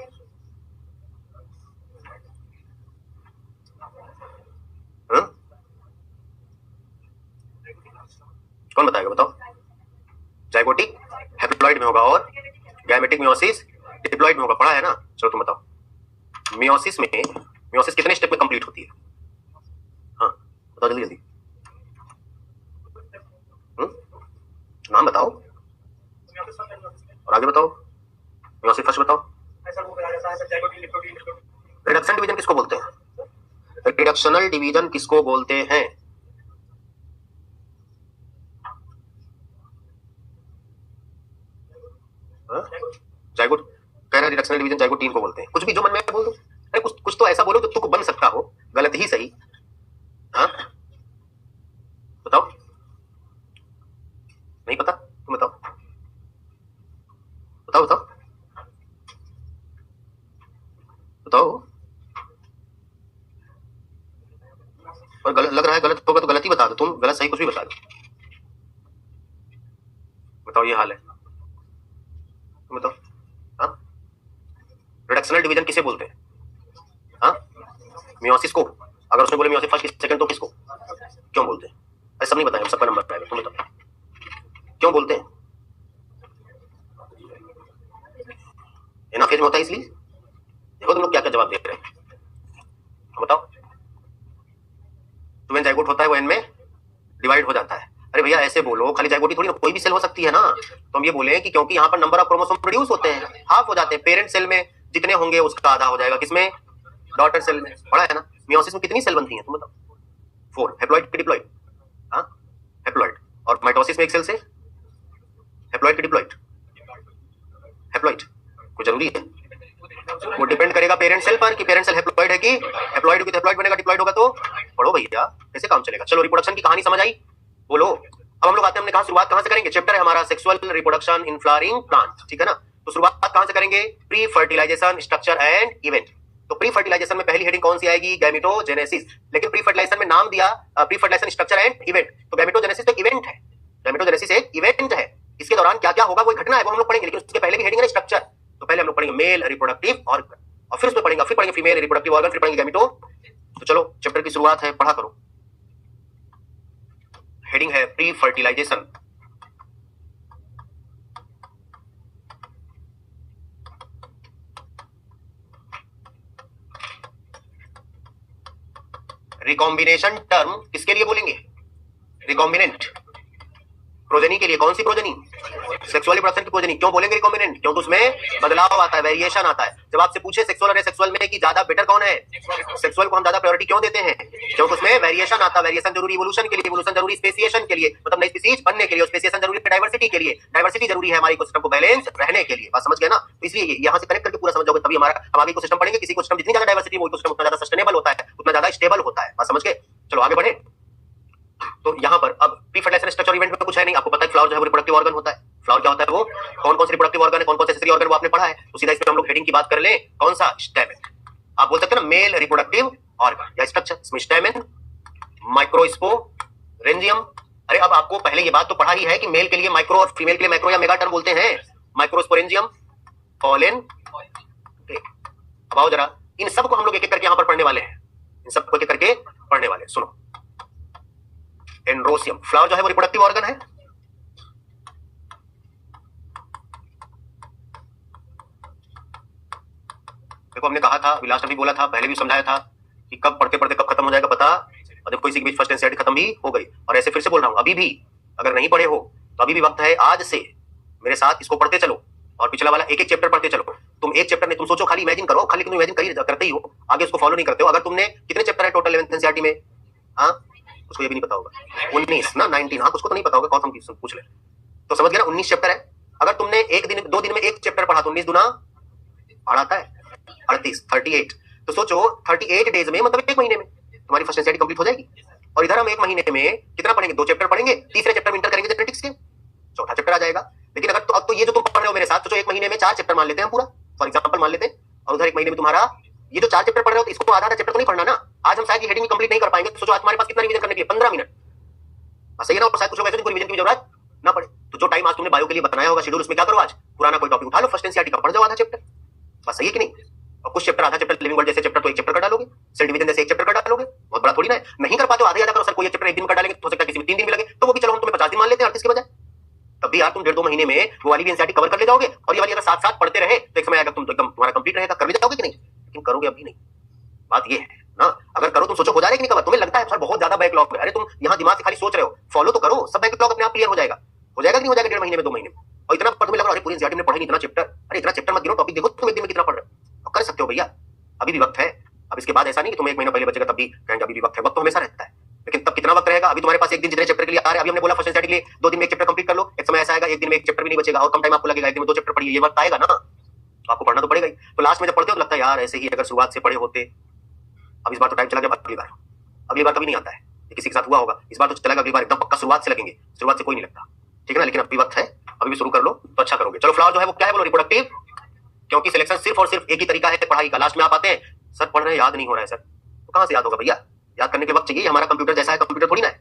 हाँ? कौन बताएगा बताओ? जाइगोटिक हैप्लॉइड में होगा और गैमेटिक मियोसिस डिप्लॉइड में होगा, पढ़ा है ना। चलो तुम बताओ मियोसिस में, मियोसिस कितने स्टेप में कंप्लीट होती है? हाँ बताओ जल्दी जल्दी। नाम बताओ और आगे बताओ। मियोसिस फर्स्ट बताओ। रिडक्शन डिवीजन किसको बोलते हैं? रिडक्शनल डिवीजन किसको बोलते हैं? जाइगोट कह रहा है रिडक्शनल डिवीजन जाइगोटीन को बोलते हैं। कुछ भी जो मन में बोल दो। अरे कुछ कुछ तो ऐसा बोलो जो तुक बन सकता हो, गलत ही सही। हाँ बताओ। नहीं पता? तुम बताओ बताओ बताओ बताओ। और गलत लग रहा है, गलत होगा तो गलत ही बता दो तुम, गलत सही कुछ भी बता दो। बताओ ये हाल है, तुम बताओ। हाँ रिडक्शनल डिवीजन किसे बोलते हैं? हाँ मियोसिस को। अगर उसने बोले मियोसिस फर्स्ट सेकंड तो किसको क्यों बोलते हैं? ऐसा सब नहीं बताया, सबका नंबर आएगा। तुम बताओ क्यों बोलते हैं? एनाफेज में होता है इसलिए। देखो तुम लोग क्या क्या जवाब दे रहे हैं, बताओ। तो जाइगोट होता है वो एन में डिवाइड हो जाता है। अरे भैया ऐसे बोलो, खाली जाइगोटी थोड़ी ना, कोई भी सेल हो सकती है ना। तो हम ये बोले कि क्योंकि यहाँ पर नंबर ऑफ क्रोमोसोम प्रोड्यूस होते हैं, हाफ हो जाते हैं। पेरेंट सेल में जितने होंगे उसका आधा हो जाएगा, किसमें? डॉटर सेल में। पढ़ा है ना। मियोसिस में कितनी सेल बनती हैं तुम बताओ? 4। हैप्लॉइड की डिप्लॉइड? हाँ हैप्लॉइड। और माइटोसिस में एक सेल से हैप्लॉइड की डिप्लॉइड? हैप्लॉइड। कोई जरूरी है? वो डिपेंड करेगा पेरेंट सेल पर कि पेरेंट सेल हैप्लॉइड है कि हैप्लॉइड होगी तो हैप्लॉइड बनेगा, डिप्लॉइड होगा तो। पढ़ो भैया कैसे काम चलेगा। चलो रिप्रोडक्शन की कहानी समझ आई? बोलो। अब हम लोग आते हैं, हमने कहा शुरुआत कहां से करेंगे? चैप्टर है हमारा sexual reproduction in flowering plant, ठीक है ना। तो शुरुआत कहां से करेंगे? Pre fertilisation structure and event. तो प्री फर्टिलाइजेशन में पहली हेडिंग कौन सी आएगी? गैमेटोजेनेसिस। लेकिन प्री फर्टिलाइजेशन में नाम दिया pre fertilisation structure and event, तो गैमेटोजेनेसिस तो इवेंट है। गैमेटोजेनेसिस एक इवेंट है। इसके दौरान क्या क्या होगा वो घटना है, वो हम लोग पढ़ेंगे। लेकिन उसके पहले की हेडिंग है स्ट्रक्चर। तो पहले हम लोग पढ़ेंगे मेल रिप्रोडक्टिव ऑर्गन, और फिर उसमें पढ़ेंगे फीमेल रिप्रोडक्टिव ऑर्गन, फिर पढ़ेंगे गैमेटो। तो चलो चैप्टर की शुरुआत है, पढ़ा करो। हेडिंग है प्री फर्टिलाइजेशन। रिकॉम्बिनेशन टर्म किसके लिए बोलेंगे? रिकॉम्बिनेंट प्रोजनी के लिए। कौन सी प्रोजनी? सेक्सुअल रिप्रोडक्शन की प्रोजनी। क्यों बोलेंगे रिकॉम्बिनेंट? क्योंकि उसमें बदलाव आता है, वेरिएशन आता है। जब आपसे पूछे सेक्सुअल और एसेक्सुअल में कि ज्यादा बेटर कौन है, सेक्सुअल को हम ज्यादा प्रायोरिटी क्यों देते हैं? क्योंकि उसमें वेरिएशन आता है। वेरिएशन जरूरी इवोल्यूशन के लिए, इवोल्यूशन जरूरी स्पेसिएशन के लिए, मतलब नई स्पीसीज बनने के लिए, स्पेसिएशन जरूरी डाइवर्सिटी के लिए, डाइवर्सिटी जरूरी है हमारे इकोसिस्टम को बैलेंस रहने के लिए। बात समझ गए ना। तो इसलिए यहां से कनेक्ट करके पूरा समझ जाओगे, तभी हमारा हम आगे इकोसिस्टम पढ़ेंगे। किसी इकोसिस्टम जितनी ज्यादा डाइवर्सिटी वो इकोसिस्टम उतना ज्यादा सस्टेनेबल होता है, उतना ज्यादा स्टेबल होता है। बात समझ गए? चलो आगे बढ़े। तो यहाँ पर अब प्री फर्टिलाइजेशन स्ट्रक्चर इवेंट में कुछ है नहीं। आपको पता है फ्लावर जो है वो रिप्रोडक्टिव ऑर्गन होता है। फ्लावर क्या होता है? वो कौन कौन से रिप्रोडक्टिव ऑर्गन है, कौन कौन से एक्सेसरी ऑर्गन, वो आपने पढ़ा है। तो सीधा इसमें हम लोग हेडिंग की बात कर ले। कौन सा? स्टैमेन। आप बोल सकते हैं ना मेल रिप्रोडक्टिव ऑर्गन या स्ट्रक्चर। इसमें स्टैमेन, माइक्रोस्पोरेंजियम, अरे अब आपको पहले ये बात तो पढ़ा ही है कि मेल के लिए माइक्रो और फीमेल के लिए मैक्रो या मेगा टर्म बोलते हैं, माइक्रोस्पोरेंजियम, पॉलन। अब आओ जरा, इन सबको हम लोग एक एक करके यहां पर पढ़ने वाले हैं, इन सबको एक एक करके पढ़ने वाले। सुनो, एंड्रोसियम, फ्लावर जो है वो रिप्रोडक्टिव ऑर्गन है। देखो हमने कहा था, विलास ने भी बोला था, पहले भी समझाया था कि कब पढ़ते पढ़ते कब खत्म हो जाएगा पता, और देखो इसी के बीच फर्स्ट एनसीईआरटी खत्म भी हो गई। और ऐसे फिर से बोल रहा हूं, अभी भी अगर नहीं पढ़े हो तो अभी भी वक्त है, आज से मेरे साथ इसको पढ़ते चलो और पिछला वाला एक एक चैप्टर पढ़ते चलो। तुम एक चैप्टर नहीं, तुम सोचो खाली इमेजिन करो, खाली तुम इमेजिन करते ही हो, आगे उसको फॉलो नहीं करते हो। अगर तुमने कितने चैप्टर है टोटल 11th एनसीईआरटी में, हाँ उसको ये भी नहीं पता होगा, 19 ना 19, हाँ उसको तो नहीं पता होगा, कौन हम पूछ ले, तो समझ गया ना 19 चैप्टर है। अगर तुमने एक दिन 2 दिन में एक चैप्टर पढ़ा तो 19 दूना 8 आता है 38, 38। तो सोचो 38 डेज में, मतलब एक महीने में तुम्हारी फर्स्ट एनसीईआरटी कंप्लीट हो जाएगी। और इधर हम एक महीने में कितना पढ़ेंगे, 2 चैप्टर पढ़ेंगे, तीसरे चैप्टर में इंटर करेंगे जेनेटिक्स के, चौथा चैप्टर आ जाएगा। लेकिन अगर तो अब तो ये जो तुम पढ़ रहे हो मेरे साथ, सोचो एक महीने में 4 चैप्टर मान लेते हैं पूरा, फॉर एग्जांपल मान लेते हैं, और उधर एक महीने में तुम्हारा ये जो 4 चैप्टर पढ़ रहे हो तो इसको आधा चैप्टर तो नहीं पढ़ना ना। आज हम शायद ये हेडिंग कंप्लीट नहीं कर पाएंगे, तो सोचो आज तुम्हारे पास कितना रिवीजन करने के लिए 15 मिनट, बस सही है ना। और शायद कुछ लोग ऐसे रिवीजन की जरूरत ना पड़े, तो जो टाइम आज तुमने बायो के लिए बनाया होगा शेड्यूल, उसमें क्या करो, आज पुराना कोई टॉपिक उठा लो, फर्स्ट एनसीईआरटी का पढ़ जाओ आधा चैप्टर, बस सही है कि नहीं। और कुछ चैप्टर आधा चैप्टर, लिविंग वर्ल्ड जैसे चैप्टर तो एक चैप्टर कर डालोगे, सेल डिवीजन जैसे एक चैप्टर कर डालोगे, बहुत बड़ा थोड़ी ना है। नहीं कर पाते हो आधा करो, सर कोई एक चैप्टर एक दिन में कर डालेंगे, तो हो सकता है किसी में 3 दिन भी लगे, तो वो भी चलो हम तुम्हें 50 दिन मान लेते हैं 38 के बजाय। तब भी यार तुम 1.5-2 महीने में वो वाली भी एनसीईआरटी कवर कर ले जाओगे, और ये वाली अगर साथ साथ पढ़ते रहे तो एक समय आएगा तुम तो एकदम तुम्हारा कंप्लीट रहेगा, कर भी जाओगे कि नहीं, लेकिन करोगे अभी नहीं, बात ये है ना। अगर करो तुम सोचो हो जाएगा कि नहीं कवर, तुम्हें लगता है सर बहुत ज्यादा बैकलॉग है, अरे तुम यहाँ दिमाग से खाली सोच रहे हो, फॉलो तो करो, सब बैकलॉग अपने आप क्लियर हो जाएगा कि नहीं हो जाएगा 1.5 महीने में 2 महीने में। और इतना तुम्हें लग रहा है पूरी एनसीईआरटी में पढ़ा नहीं इतना चैप्टर, अरे इतना चैप्टर मत गिनो, टॉपिक देखो तुम एक दिन में कितना पढ़ रहे हो, कर सकते हो भैया, अभी भी वक्त है। अब इसके बाद ऐसा नहीं कि तुम्हें 1 महीना पहले बचेगा तब भी कहेंगे, अभी भी वक्त है, वक्त तो हमेशा रहता है, लेकिन तब कितना वक्त रहेगा। अभी तुम्हारे पास एक दिन जितने चैप्टर के लिए आ रहे हैं, अभी हमने बोला फर्स्ट एनसीईआरटी के लिए 2 दिन में एक चैप्टर कंप्लीट कर लो, एक समय ऐसा आएगा एक दिन में एक चैप्टर भी नहीं बचेगा और कम टाइम आपको लगेगा, एक दिन में 2 चैप्टर पढ़िए, ये वक्त आएगा ना, तो आपको पढ़ना तो पड़ेगा ही। तो लास्ट में जब पढ़ते हो तो लगता है यार ऐसे ही अगर शुरुआत से पढ़े होते, अब इस बार तो टाइम चला गया, अगली बार कभी नहीं आता है, ये किसी के साथ हुआ होगा, इस बार तो चलेगा, अगली बार एकदम पक्का शुरुआत से लगेंगे, शुरुआत से कोई नहीं लगता, ठीक है ना। लेकिन अभी वक्त है, अभी भी शुरू कर लो तो अच्छा करोगे। चलो फ्लावर जो है वो क्या है, बोलो रिप्रोडक्टिव, क्योंकि सिलेक्शन सिर्फ और सिर्फ एक ही तरीका है पढ़ाई का। लास्ट में आप आते हैं सर पढ़ रहे हैं याद नहीं हो रहा है सर, तो कहां से याद होगा भैया, याद करने के वक्त चाहिए, हमारा कंप्यूटर जैसा है, कंप्यूटर थोड़ी ना है,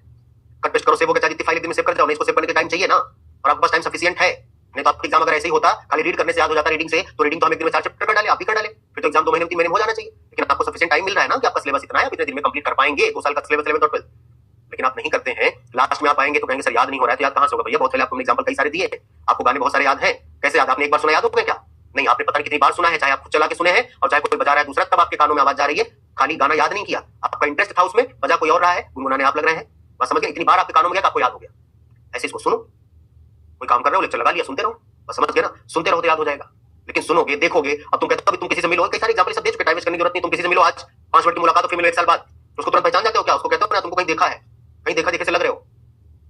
कट पेस्ट करो, सेव हो गया, जितनी फाइल एक दिन में सेव कर जाओ, इसको सेव करने के टाइम चाहिए ना, और आपके पास टाइम सफिशिएंट है। नहीं तो आपका एग्जाम अगर ऐसे ही होता खाली रीड करने से याद हो जाता, रीडिंग से, तो रीडिंग तो हम एक दिन में 4 चैप्टर कर डाले, आप भी कर डाले, फिर तो एग्जाम 2 महीने 3 महीने में हो जाना चाहिए। लेकिन आपको सफिशिएंट टाइम मिल रहा है ना कि आपका सिलेबस इतना है, आप इतने दिन में कंप्लीट कर पाएंगे, 2 साल का सिलेबस 11th और 12th, लेकिन आप नहीं करते हैं। लास्ट में आप आएंगे तो कहेंगे सर याद नहीं हो रहा है, तो याद कहां से होगा भैया, बहुत पहले आपको एग्जांपल कई सारे दिए हैं, आपको गाने बहुत सारे याद हैं, कैसे याद, आपने एक बार सुना याद हो गया क्या, नहीं आपने पता नहीं कितनी बार सुना है, चाहे आप खुद चला के सुने हैं और चाहे कोई बजा रहा है दूसरा, तब आपके कानों में आवाज जा रही है, खाली गाना याद नहीं किया, आपका इंटरेस्ट था उसमें, बजा कोई और रहा है, गुनगुनाने आप लग रहे हैं, बस समझ गए, इतनी बार आपके कानों में गया आपको याद हो गया। ऐसे इसको सुनो, कोई काम कर रहे हो लेक्चर लगा लिया, सुनते रहो, बस समझ गए ना, सुनते रहो तो याद हो जाएगा। लेकिन सुनोगे देखोगे, अब तुम कहते हो तुम किसी से मिलो, कई सारे एग्जांपल सब दे चुके, टाइम वेस्ट करने की जरूरत नहीं, तुम किसी से मिलो आज 5 मिनट की मुलाकात हो, फिर मिलो 1 साल बाद, उसको तुरंत पहचान जाते हो क्या, उसको कहते हो ना तुमको कहीं देखा है, कहीं देखा देखे से लग रहे हो।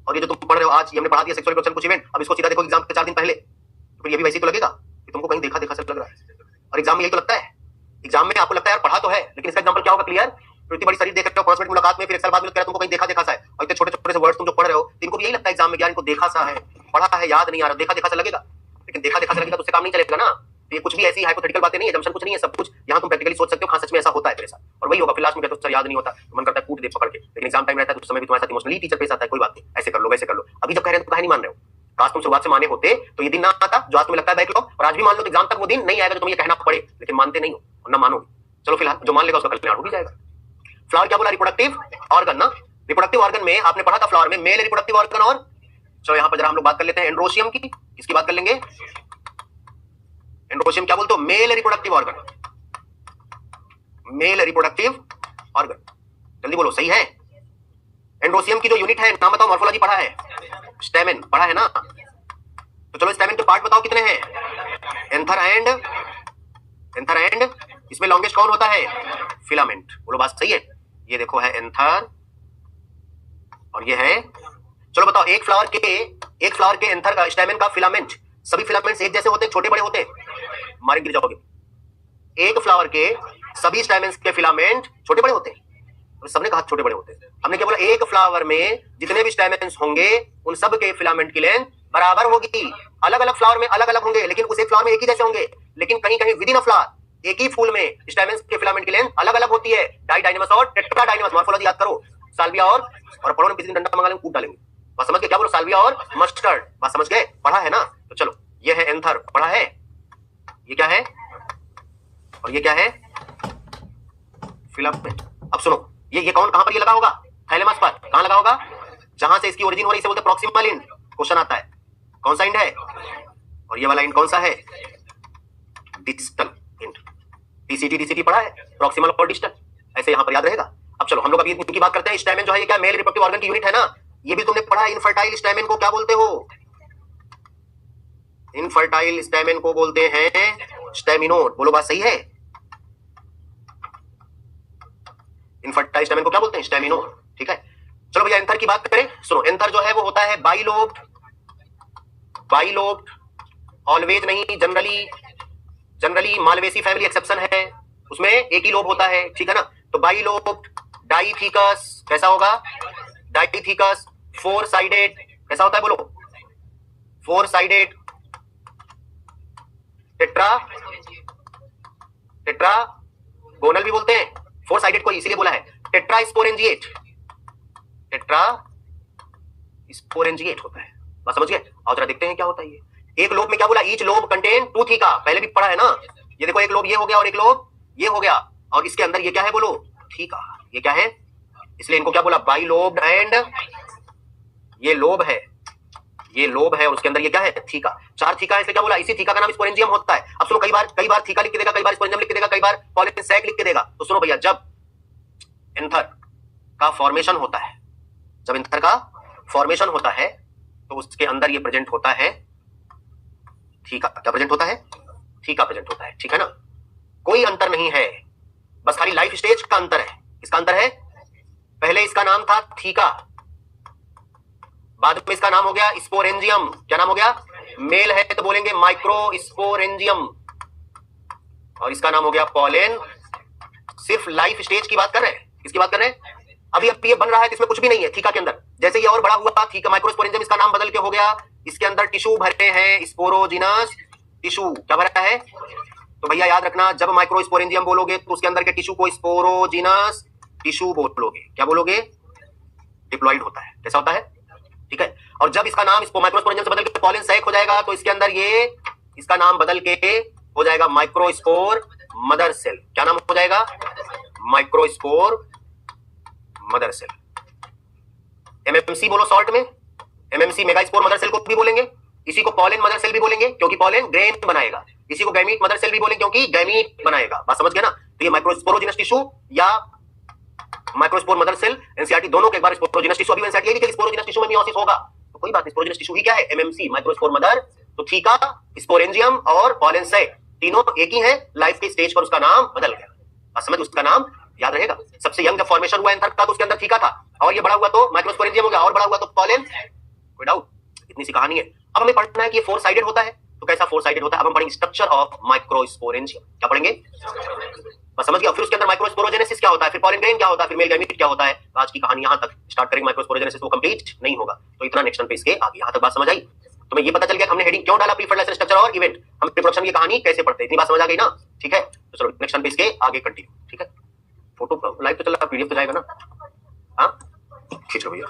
और ये जो तुम पढ़ रहे हो आज, ये हमने पढ़ा दिया सेक्सुअल रिप्रोडक्शन कुछ इवेंट, अब इसको सीधा देखो एग्जाम के 4 दिन पहले, तो फिर ये भी वैसे ही तो लगेगा कि तुमको कहीं देखा देखा से लग रहा है। और एग्जाम में यही तो लगता है, एग्जाम में आपको लगता है यार पढ़ा तो है, लेकिन इसका एग्जांपल क्या होगा क्लियर, तो इतनी बड़ी शरीर देख रहे हो 5 मिनट मुलाकात में, फिर 1 साल बाद में तुमको कहीं देखा देखा सा है, और इतने छोटे छोटे से वर्ड्स तुम जो पढ़ रहे हो, इनको भी यही लगता है एग्जाम में यार इनको देखा सा है, पढ़ा है याद नहीं आ रहा, देखा देखा सा लगेगा, लेकिन देखा देखा सा लगेगा तो उससे काम नहीं चलेगा ना। ये कुछ भी ऐसी हाइपोथेटिकल बातें नहीं है, जमशन कुछ नहीं है, सब कुछ यहाँ तुम प्रैक्टिकली सोच सकते हो, हाँ सच में ऐसा होता है तेरे साथ, और वही होगा। फिर लास्ट में कहते हो सर याद नहीं होता, तो मन करता है कूट दे पकड़ के, लेकिन एग्जाम टाइम रहता है तो उस समय भी तुम्हारे साथ इमोशनली टीचर पेश आता है, कोई बात नहीं ऐसे कर लो वैसे कर लो। अभी जब कह रहे हैं तो कहीं नहीं मान रहे हो, काश तुम शुरुआत से माने होते तो ये दिन ना आता जो आज तुम्हें लगता है बैकलॉग, और आज भी मान लो तो एग्जाम तक वो दिन नहीं आएगा जो तुम्हें कहना पड़े, लेकिन मानते नहीं हो और ना मानोगे। चलो फिलहाल जो मान लेगा उसका कल्याण हो भी जाएगा। फ्लावर क्या बोला, रिप्रोडक्टिव ऑर्गन ना, रिप्रोडक्टिव ऑर्गन में आपने पढ़ा था फ्लावर में मेल रिप्रोडक्टिव ऑर्गन, और चलो यहाँ पर जरा हम लोग बात कर लेते हैं एंड्रोशियम की, किसकी बात कर लेंगे, एंड्रोशियम क्या बोलते हो, male reproductive organ, male reproductive organ, जल्दी बोलो सही है। एंड्रोशियम की जो यूनिट है नाम बताओ, मॉर्फोलॉजी पढ़ा है, स्टेमेन पढ़ा है ना, तो चलो स्टेमेन के पार्ट बताओ कितने हैं, एंथर एंड इसमें लॉन्गेस्ट कौन होता है, फिलामेंट, बोलो बात सही है। ये देखो है एंथर और ये है, चलो बताओ एक फ्लावर के एंथर का, स्टेमेन का, फिलामेंट, सभी फिलामेंट्स एक जैसे होते हैं, छोटे बड़े होते हैं, मारे गिर जाओगे। एक फ्लावर के सभी स्टेमेंस के फिलामेंट छोटे बड़े होते हैं, तो सबने कहा छोटे बड़े होते हैं, हमने क्या बोला, एक फ्लावर में जितने भी स्टेमेंस होंगे उन सब के फिलामेंट की लेंथ बराबर होगी, अलग अलग फ्लावर में अलग अलग होंगे, लेकिन उस एक फ्लावर में एक ही जैसे होंगे, लेकिन कहीं कहीं विद इन अ फ्लावर एक ही फूल में स्टेमेंस के फिलामेंट की लेंथ अलग अलग होती है, डाइडाइनमस और टेट्राडाइनमस, मॉर्फोलॉजी याद करो, साल्विया और पढ़ो, किसी दिन डंडा मंगा लेंगे कूट डालेंगे, बात समझ गए? क्या बोलो? साल्विया और मस्टर्ड। बात समझ गए? पढ़ा है ना? तो चलो, ये है एंथर, पढ़ा है? ये क्या है और ये क्या है? फिलामेंट। अब सुनो, ये कौन कहां पर ये लगा होगा? थैलेमस पर। कहां लगा होगा? जहां से इसकी ओरिजिन हो रही है, इसे बोलते हैं प्रॉक्सिमल इंड। क्वेश्चन आता है कौन सा इंड है, और ये वाला इंड कौन सा है? Distal end. टीसीटी डीसीटी पढ़ा है, प्रॉक्सिमल और डिस्टल, ऐसे यहां पर याद रहेगा। अब चलो हम लोग अभी इनकी बात करते हैं। स्टैमेन जो है ये क्या? मेल रिप्रोडक्टिव ऑर्गन की यूनिट है ना? ये भी तुमने पढ़ा है। इनफर्टाइल स्टैमेन को क्या बोलते हो? इनफर्टाइल स्टैमेन को बोलते हैं स्टैमिनोड। बोलो, बात सही है? इनफर्टाइल स्टैमेन को क्या बोलते हैं? स्टैमिनोड। ठीक है, चलो भैया एंथर की बात करें। सुनो, एंथर जो है वो होता है बाइलोब्ड। बाइलोब्ड ऑलवेज नहीं, जनरली मालवेसी फैमिली एक्सेप्शन है, उसमें एक ही लोब होता है। ठीक है ना? तो बाइलोब्ड डाइथिकस कैसा होगा? डाइथिकस। फोर साइडेड कैसा होता है? बोलो, फोर साइडेड। टेट्रागोनल भी बोलते हैं फोर साइडेड को, इसीलिए बोला है। टेट्रास्पोरेंजिएट, टेट्रास्पोरेंजिएट होता है। बस समझ गए? और जरा देखते हैं क्या होता है ये। एक लोब में क्या बोला? Each lobe contain two theca. पहले भी पढ़ा है ना? ये देखो, एक लोब ये हो गया और एक लोब ये हो गया, और इसके अंदर ये क्या है? बोलो, थीका। ये क्या है? इसलिए इनको क्या बोला? बाइलोब्ड। एंड ये लोब है, ये लोब है, और उसके अंदर ये क्या है? थीका। चार थीका है, इसलिए क्या बोला? इसी थीका का नाम स्पोरेंजियम होता है। अब सुनो, कई बार थीका लिख के देगा, कई बार स्पोरेंजियम लिख के देगा, कई बार पॉलिन सैक लिख के देगा। तो सुनो भैया, जब एंथर का फॉर्मेशन होता है, जब एंथर का फॉर्मेशन होता है, तो उसके अंदर ये प्रेजेंट होता है थीका। क्या प्रेजेंट होता है? थीका प्रेजेंट होता है। ठीक है ना? कोई अंतर नहीं है, बस खाली लाइफ स्टेज का अंतर है। इसका अंतर है, पहले इसका नाम था थीका, बाद में इसका नाम हो गया स्पोरेंजियम। क्या नाम हो गया? मेल है तो बोलेंगे माइक्रोस्पोरेंजियम, और इसका नाम हो गया पॉलेन। सिर्फ लाइफ स्टेज की बात कर रहे हैं। किसकी बात कर रहे हैं? अभी अब ये बन रहा है तो इसमें कुछ भी नहीं है थीका के अंदर। जैसे ये और बड़ा हुआ थीका, माइक्रोस्पोरेंजियम, इसका नाम बदल के हो गया, इसके अंदर टिश्यू भरे हैं, स्पोरोजिनस टिश्यू। क्या भरा है? तो भैया याद रखना, जब माइक्रोस्पोरेंजियम बोलोगे तो उसके अंदर के टिश्यू को स्पोरोजिनस टिश्यू बोलोगे। क्या बोलोगे? डिप्लॉइड होता है। कैसा होता है? ठीक है। और जब इसका नाम माइक्रोस्पोरेंजियम से बदल के पॉलिन सैक हो जाएगा, तो इसके अंदर ये इसका नाम बदल के हो जाएगा माइक्रोस्पोर मदर सेल। क्या नाम हो जाएगा? Microspore mother cell. एमएमसी बोलो शॉर्ट में, एमएमसी मेगास्पोर मदर सेल को भी बोलेंगे। इसी को पॉलिन मदर सेल भी बोलेंगे क्योंकि पॉलिन ग्रेन बनाएगा। इसी को गैमीट मदर सेल भी बोलेंगे क्योंकि गैमीट बनाएगा। बात समझ गए ना? तो ये माइक्रोस्पोरोजिनस टिश्यू या माइक्रोस्पोर मदर सेल, एनसीईआरटी दोनों के एक बार स्पोरोजिनस टिश्यू, अभी एनसीईआरटी ये कि स्पोरोजिनस टिश्यू में मियोसिस होगा, तो कोई बात नहीं। स्पोरोजिनस टिश्यू ही क्या है? MMC, microspore mother. तो थीका, स्पोरेंजियम और पॉलिन सैक तीनों एक ही है, लाइफ के स्टेज पर उसका नाम बदल गया। बात समझ? उसका नाम याद रहेगा। सबसे यंग जब फॉर्मेशन हुआ एंथर का, तो उसके अंदर थीका था, और ये बड़ा हुआ तो माइक्रोस्पोरेंजियम हो गया, और बड़ा हुआ तो पॉलिन। कोई डाउट? इतनी सी कहानी है। अब हमें पढ़ना है कि ये फोर साइडेड होता है, तो कैसा फोर साइडेड होता है? अब हम पढ़ेंगे स्ट्रक्चर ऑफ माइक्रोस्पोरेंजियम। क्या पढ़ेंगे? बस समझ गया। फिर उसके अंदर माइक्रोस्पोरोजेनेसिस क्या होता है, फिर पॉलिन ग्रेन क्या होता है, फिर मेल गैमीट क्या होता है। आज की कहानी यहां तक स्टार्ट करेंगे। माइक्रोस्पोरोजेनेसिस वो कंप्लीट नहीं होगा, तो इतना नेक्स्ट पे इसके आगे। यहां तक बात समझ आई? तो मैं ये पता चल गया हमने हेडिंग क्यों डाला, प्री फर्टिलाइजेशन स्ट्रक्चर और इवेंट। हम रिप्रोडक्शन की कहानी कैसे पढ़ते हैं, इतनी बात समझ आ गई ना? ठीक है, तो चलो नेक्स्ट पे इसके आगे कंटिन्यू। ठीक है, फोटो लाइव तो चल रहा है, पीडीएफ तो जाएगा ना? हाँ, खींच लो भैया।